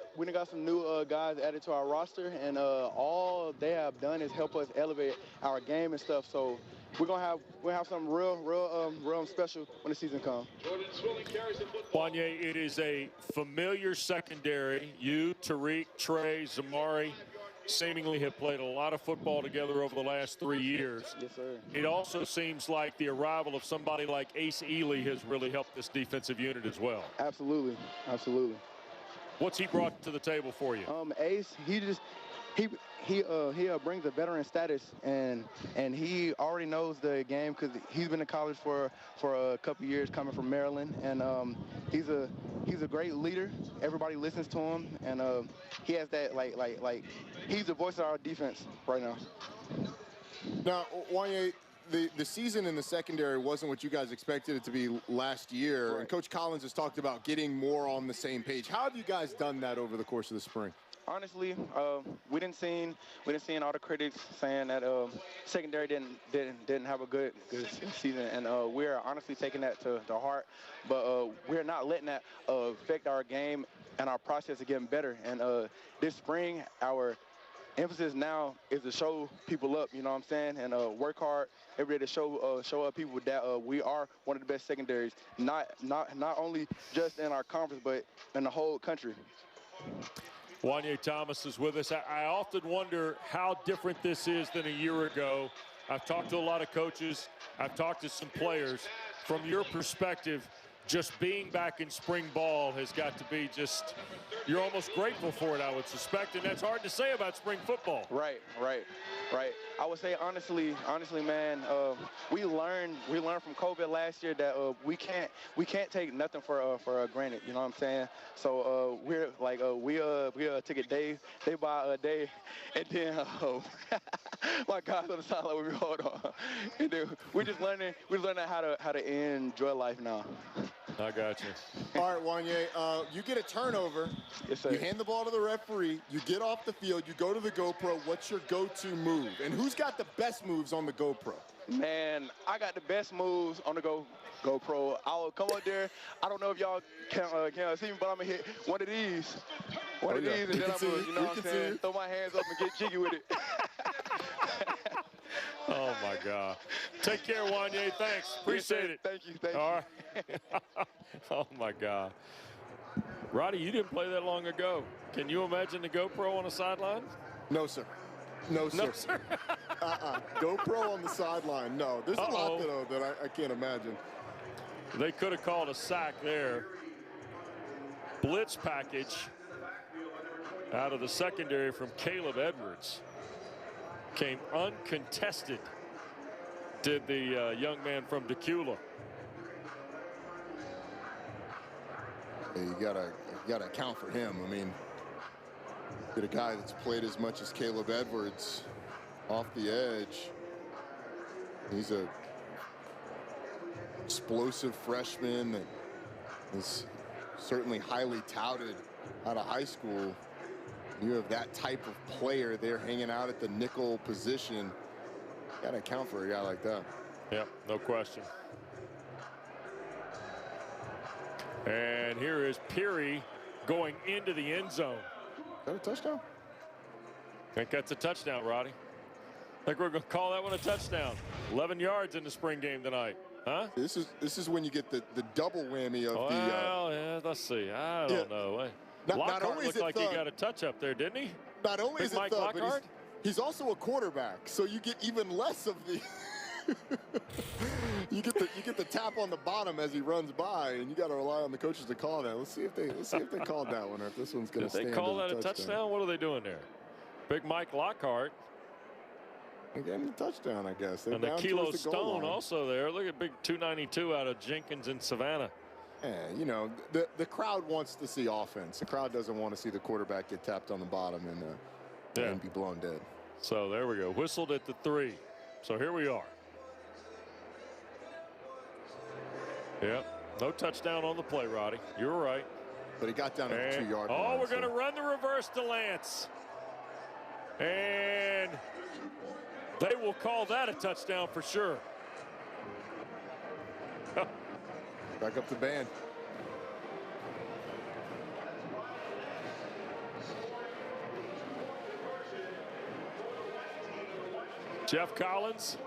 Speaker 14: some new guys added to our roster, and all they have done is help us elevate our game and stuff. So we'll have something real special when the season comes.
Speaker 1: Wanye, it is a familiar secondary. You, Tariq, Trey, Zamari seemingly have played a lot of football together over the last 3 years.
Speaker 14: Yes, sir.
Speaker 1: It also seems like the arrival of somebody like Ace Ely has really helped this defensive unit as well.
Speaker 14: Absolutely.
Speaker 1: What's he brought to the table for you?
Speaker 14: Ace, he brings a veteran status, and he already knows the game because he's been in college for a couple years, coming from Maryland, and he's a great leader. Everybody listens to him, and he has that like he's the voice of our defense right now.
Speaker 2: Now, Wanye, the season in the secondary wasn't what you guys expected it to be last year, right. And Coach Collins has talked about getting more on the same page. How have you guys done that over the course of the spring?
Speaker 14: Honestly, we didn't see all the critics saying that secondary didn't have a good season, and we're honestly taking that to heart. But we're not letting that affect our game and our process of getting better. And this spring, our emphasis now is to show people up. You know what I'm saying? And work hard every day to show up people that we are one of the best secondaries, not only just in our conference, but in the whole country.
Speaker 1: Wanye Thomas is with us. I often wonder how different this is than a year ago. I've talked to a lot of coaches. I've talked to some players. From your perspective, just being back in spring ball has got to be just, you're almost grateful for it, I would suspect, and that's hard to say about spring football.
Speaker 14: Right. I would say honestly, man, we learned from COVID last year that we can't take nothing for granted. You know what I'm saying? So we're like we took it day by day, and then my guys on the sideline, we hold on, and then we're learning how to enjoy life now.
Speaker 1: I got you.
Speaker 2: All right, Wanye, you get a turnover.
Speaker 14: Yes, sir.
Speaker 2: You hand the ball to the referee. You get off the field. You go to the GoPro. What's your go-to move? And who's got the best moves on the GoPro?
Speaker 14: Man, I got the best moves on the GoPro. I'll come up there. I don't know if y'all can see me, but I'm going to hit one of these. One of these, and then I'm going to, you know what I'm saying, throw my hands up and get jiggy with it.
Speaker 1: Oh, my God. Take care, Wanye. Thanks. Appreciate it.
Speaker 14: Thank you.
Speaker 1: All right. Oh, my God. Roddy, you didn't play that long ago. Can you imagine the GoPro on the sideline?
Speaker 2: No, sir. No, sir. GoPro on the sideline. No. There's a lot, though, that I can't imagine.
Speaker 1: They could have called a sack there. Blitz package out of the secondary from Caleb Edwards. Came uncontested, did the young man from Decula.
Speaker 2: Yeah, you gotta account for him. I mean, get a guy that's played as much as Caleb Edwards off the edge. He's a explosive freshman that is certainly highly touted out of high school. You have that type of player there hanging out at the nickel position. Got to account for a guy like that.
Speaker 1: Yep, no question. And here is Peary going into the end zone.
Speaker 2: Is that a touchdown?
Speaker 1: I think that's a touchdown, Roddy. I think we're going to call that one a touchdown. 11 yards in the spring game tonight. Huh?
Speaker 2: This is when you get the double whammy of
Speaker 1: well, yeah, let's see. I don't know.
Speaker 2: Not only
Speaker 1: looked like he got a touch up there, didn't he?
Speaker 2: Not only is it
Speaker 1: Mike
Speaker 2: thug, but he's also a quarterback, so you get even less of the you get the tap on the bottom as he runs by, and you got to rely on the coaches to call that. Let's see if they called that one, or if this one's going to stand.
Speaker 1: They call that a touchdown. What are they doing there? Big Mike Lockhart.
Speaker 2: Again, the touchdown, I guess.
Speaker 1: And the Kilo Stone also there. Look at big 292 out of Jenkins in Savannah.
Speaker 2: Yeah, you know, the crowd wants to see offense. The crowd doesn't want to see the quarterback get tapped on the bottom and be blown dead.
Speaker 1: So there we go. Whistled at the 3. So here we are. Yep. No touchdown on the play, Roddy. You were right.
Speaker 2: But he got down at the 2-yard line.
Speaker 1: Oh, we're going to run the reverse to Lance. And they will call that a touchdown for sure.
Speaker 2: Back up the band.
Speaker 1: Geoff Collins.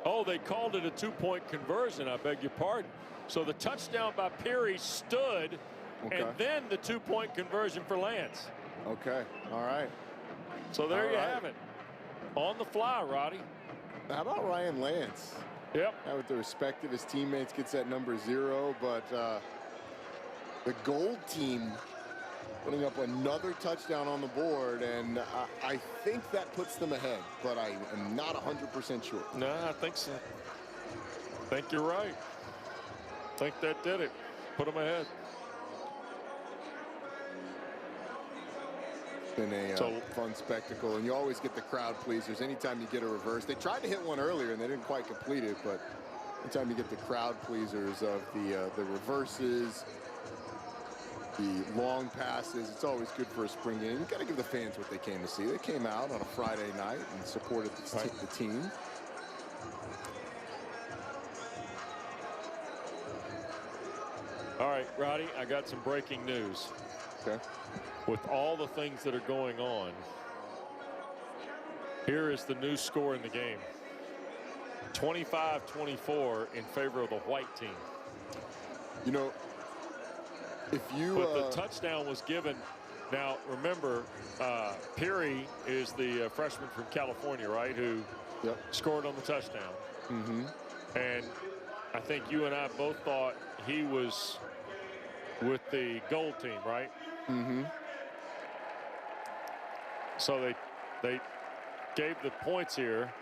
Speaker 1: Oh, they called it a 2-point conversion. I beg your pardon. So the touchdown by Peary stood, and then the 2-point conversion for Lance.
Speaker 2: Okay. All right.
Speaker 1: So there you have it. On the fly, Roddy.
Speaker 2: How about Ryan Lance?
Speaker 1: Yep.
Speaker 2: With the respect of his teammates, gets that number 0, but the gold team putting up another touchdown on the board, and I think that puts them ahead, but I am not 100% sure.
Speaker 1: No, I think so. I think you're right. I think that did it. Put them ahead.
Speaker 2: Been a fun spectacle, and you always get the crowd pleasers anytime you get a reverse. They tried to hit one earlier and they didn't quite complete it, but anytime you get the crowd pleasers of the reverses, the long passes, it's always good for a spring game. You got to give the fans what they came to see. They came out on a Friday night and supported the team.
Speaker 1: All right, Roddy, I got some breaking news.
Speaker 2: Okay.
Speaker 1: With all the things that are going on, here is the new score in the game. 25-24 in favor of the white team.
Speaker 2: You know, if you...
Speaker 1: But the touchdown was given. Now, remember, Peary is the freshman from California, right, who scored on the touchdown.
Speaker 2: Mm-hmm.
Speaker 1: And I think you and I both thought he was with the gold team, right?
Speaker 2: Mm-hmm.
Speaker 1: So they gave the points here.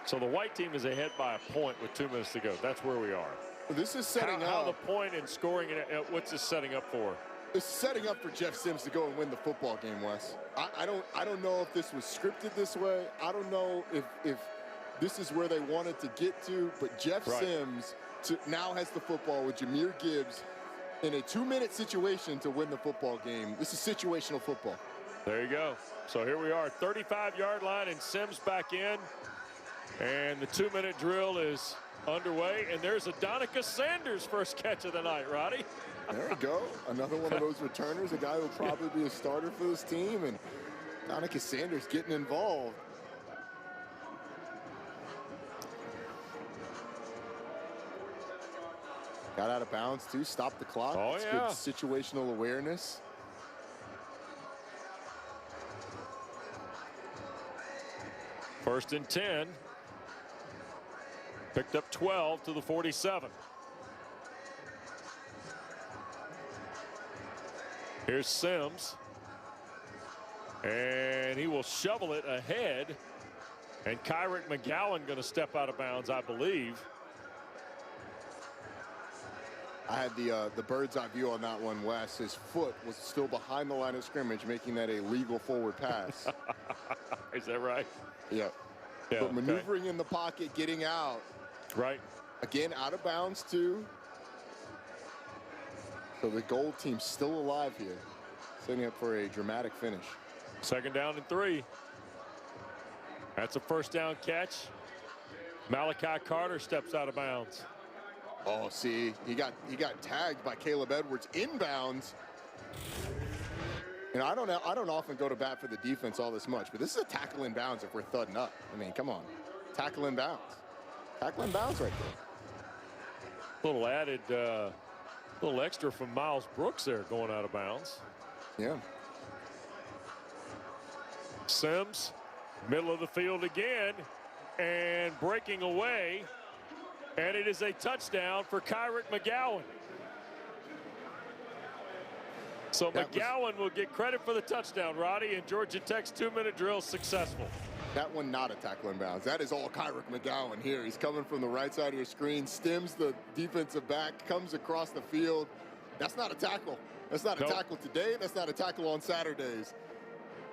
Speaker 1: So the white team is ahead by a point with 2 minutes to go. That's where we are.
Speaker 2: This is setting up.
Speaker 1: How the point in scoring, what's this setting up for?
Speaker 2: It's setting up for Jeff Sims to go and win the football game, Wes. I don't know if this was scripted this way. I don't know if this is where they wanted to get to, but Jeff Sims now has the football with Jameer Gibbs in a 2-minute situation to win the football game. This is situational football.
Speaker 1: There you go. So here we are, 35-yard line, and Sims back in. And the 2-minute drill is underway. And there's Adonica Sanders' first catch of the night, Roddy.
Speaker 2: There you go. Another one of those returners, a guy who will probably be a starter for this team. And Adonica Sanders getting involved. Got out of bounds, too. Stopped the clock.
Speaker 1: Oh,
Speaker 2: It's
Speaker 1: yeah.
Speaker 2: good situational awareness.
Speaker 1: First and 10. Picked up 12 to the 47. Here's Sims. And he will shovel it ahead. And Kyrie Mcgowan going to step out of bounds, I believe.
Speaker 2: I had the bird's eye view on that one, Wes. His foot was still behind the line of scrimmage, making that a legal forward pass.
Speaker 1: Is that right?
Speaker 2: Yeah. But maneuvering in the pocket, getting out.
Speaker 1: Right.
Speaker 2: Again, out of bounds, too. So the gold team's still alive here, setting up for a dramatic finish.
Speaker 1: Second down and 3. That's a first down catch. Malachi Carter steps out of bounds.
Speaker 2: Oh, see, he got tagged by Caleb Edwards inbounds. And I don't often go to bat for the defense all this much, but this is a tackle in bounds if we're thudding up. I mean, come on. Tackle in bounds. Tackle in bounds right there.
Speaker 1: Little added, little extra from Miles Brooks there going out of bounds.
Speaker 2: Yeah.
Speaker 1: Sims, middle of the field again, and breaking away. And it is a touchdown for Kyrie Mcgowan. So McGowan will get credit for the touchdown, Roddy, and Georgia Tech's 2-minute drill successful.
Speaker 2: That one not a tackle in bounds. That is all Kyrie Mcgowan here. He's coming from the right side of your screen, stems the defensive back, comes across the field. That's not a tackle. That's not a tackle today. That's not a tackle on Saturdays.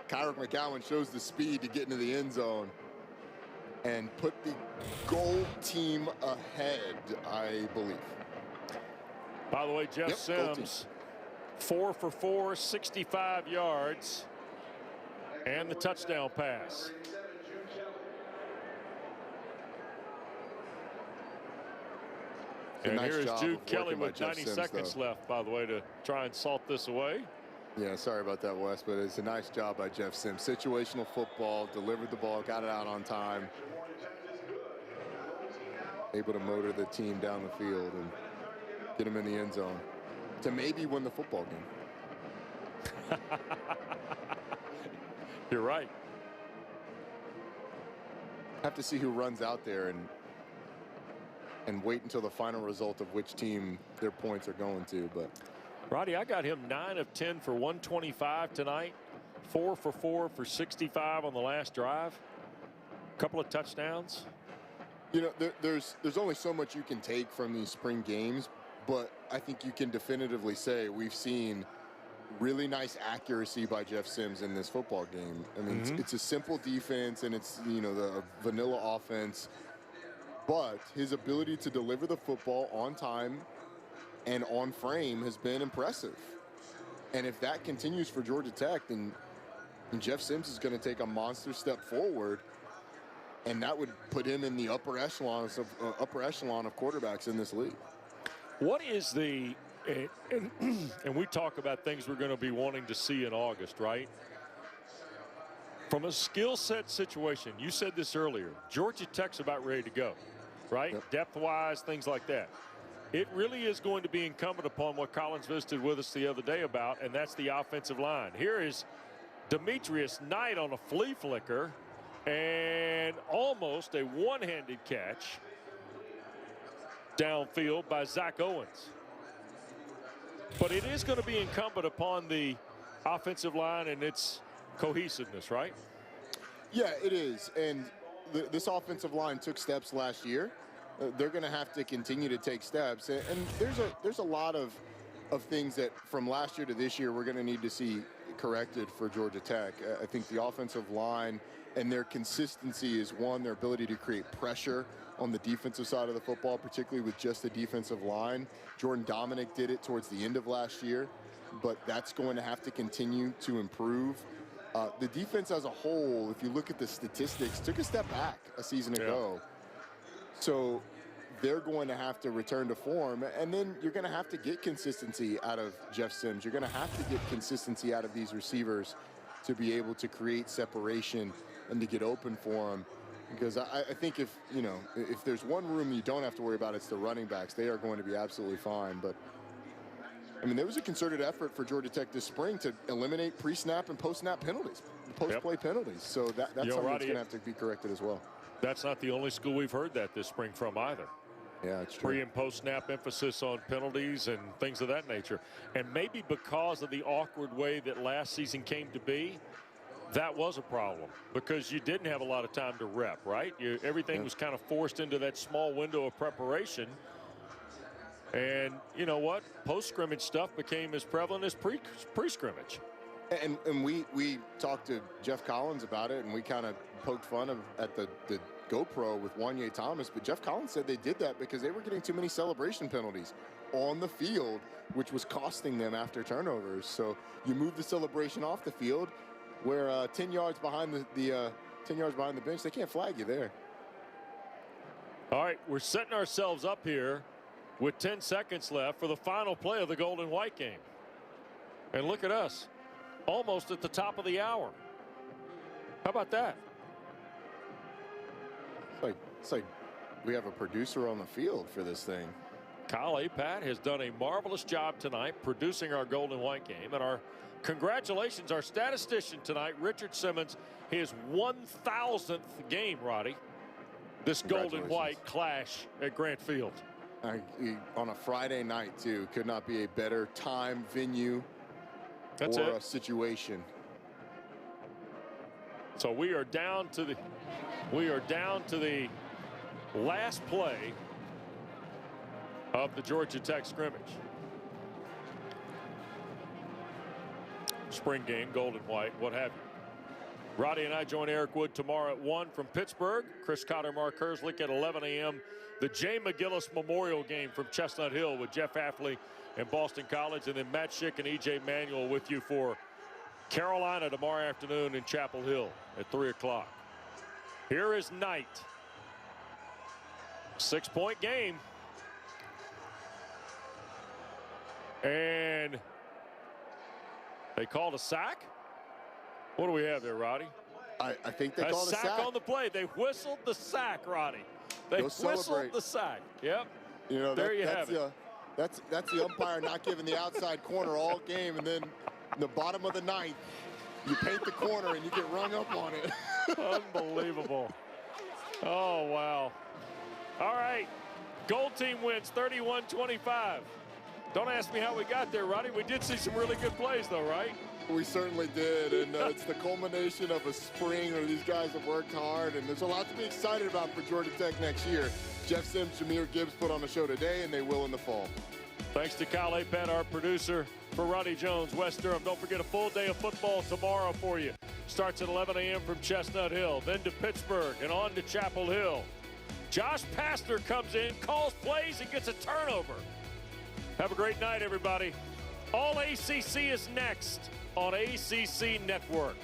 Speaker 2: Kyrie Mcgowan shows the speed to get into the end zone and put the goal team ahead, I believe.
Speaker 1: By the way, Jeff Sims, 4 for 4, 65 yards, and the touchdown pass. And here's Jude Kelly with 90 seconds left, by the way, to try and salt this away.
Speaker 2: Yeah, sorry about that, Wes, but it's a nice job by Jeff Sims. Situational football, delivered the ball, got it out on time. Able to motor the team down the field and get him in the end zone to maybe win the football game.
Speaker 1: You're right.
Speaker 2: Have to see who runs out there and wait until the final result of which team their points are going to. But
Speaker 1: Roddy, I got him 9 of 10 for 125 tonight, 4 for 4 for 65 on the last drive, a couple of touchdowns.
Speaker 2: You know, there's only so much you can take from these spring games, but I think you can definitively say we've seen really nice accuracy by Jeff Sims in this football game. I mean, it's a simple defense and it's, you know, the vanilla offense, but his ability to deliver the football on time and on frame has been impressive. And if that continues for Georgia Tech, then Jeff Sims is going to take a monster step forward, and that would put him in the upper echelon of quarterbacks in this league.
Speaker 1: What is the and we talk about things we're going to be wanting to see in August, right? From a skill set situation, you said this earlier, Georgia Tech's about ready to go, right?
Speaker 2: Yep.
Speaker 1: Depth-wise, things like that. It really is going to be incumbent upon what Collins visited with us the other day about, and that's the offensive line. Here is Demetrius Knight on a flea flicker and almost a one-handed catch downfield by Zach Owens. But it is going to be incumbent upon the offensive line and its cohesiveness, right?
Speaker 2: Yeah, it is. And this offensive line took steps last year. They're going to have to continue to take steps. And there's a lot of things that from last year to this year we're going to need to see corrected for Georgia Tech. I think the offensive line and their consistency is one, their ability to create pressure on the defensive side of the football, particularly with just the defensive line. Jordan Dominic did it towards the end of last year, but that's going to have to continue to improve. The defense as a whole, if you look at the statistics, took a step back a season ago. So they're going to have to return to form, and then you're going to have to get consistency out of Jeff Sims. You're going to have to get consistency out of these receivers to be able to create separation and to get open for them. Because I think if there's one room you don't have to worry about, it's the running backs. They are going to be absolutely fine. But I mean, there was a concerted effort for Georgia Tech this spring to eliminate pre-snap and post-snap penalties, post-play penalties. So that's something that's going to have to be corrected as well.
Speaker 1: That's not the only school we've heard that this spring from either.
Speaker 2: Yeah, it's true.
Speaker 1: Pre and post-snap emphasis on penalties and things of that nature. And maybe because of the awkward way that last season came to be, that was a problem because you didn't have a lot of time to rep, right? Everything was kind of forced into that small window of preparation. And you know what? Post-scrimmage stuff became as prevalent as pre-scrimmage.
Speaker 2: And we talked to Geoff Collins about it, and we kind of poked fun at the GoPro with Wanye Thomas, but Geoff Collins said they did that because they were getting too many celebration penalties on the field, which was costing them after turnovers. So you move the celebration off the field, where 10 yards behind the 10 yards behind the bench, they can't flag you there.
Speaker 1: All right, we're setting ourselves up here with 10 seconds left for the final play of the gold and white game. And look at us, almost at the top of the hour. How about that?
Speaker 2: It's like we have a producer on the field for this thing.
Speaker 1: Kyle Apat has done a marvelous job tonight producing our gold and white game. And our congratulations, our statistician tonight, Richard Simmons, his 1,000th game, Roddy. This gold and white clash at Grant Field.
Speaker 2: On a Friday night, too. Could not be a better time, venue, or a situation.
Speaker 1: So we are down to the last play of the Georgia Tech scrimmage. Spring game, gold and white, what have you. Roddy and I join Eric Wood tomorrow at 1 from Pittsburgh. Chris Cotter, Mark Herzlich at 11 a.m. The Jay McGillis Memorial Game from Chestnut Hill with Jeff Hafley and Boston College. And then Matt Schick and E.J. Manuel with you for Carolina tomorrow afternoon in Chapel Hill at 3 o'clock. Here is Knight. 6-point game. And they called a sack? What do we have there, Roddy?
Speaker 2: I think they called a sack
Speaker 1: on the play. They whistled the sack, Roddy. They whistled the sack. Yep.
Speaker 2: You know,
Speaker 1: there you have it.
Speaker 2: That's the umpire not giving the outside corner all game, and then in the bottom of the ninth, you paint the corner and you get rung up on it.
Speaker 1: Unbelievable. Oh, wow. All right. Gold team wins 31-25. Don't ask me how we got there, Roddy. We did see some really good plays, though, right?
Speaker 2: We certainly did, and it's the culmination of a spring where these guys have worked hard, and there's a lot to be excited about for Georgia Tech next year. Jeff Sims, Jameer, Gibbs put on the show today, and they will in the fall.
Speaker 1: Thanks to Kyle Apat, our producer. For Roddy Jones, West Durham. Don't forget a full day of football tomorrow for you. Starts at 11 a.m. from Chestnut Hill, then to Pittsburgh, and on to Chapel Hill. Josh Pastner comes in, calls plays, and gets a turnover. Have a great night, everybody. All ACC is next on ACC Network.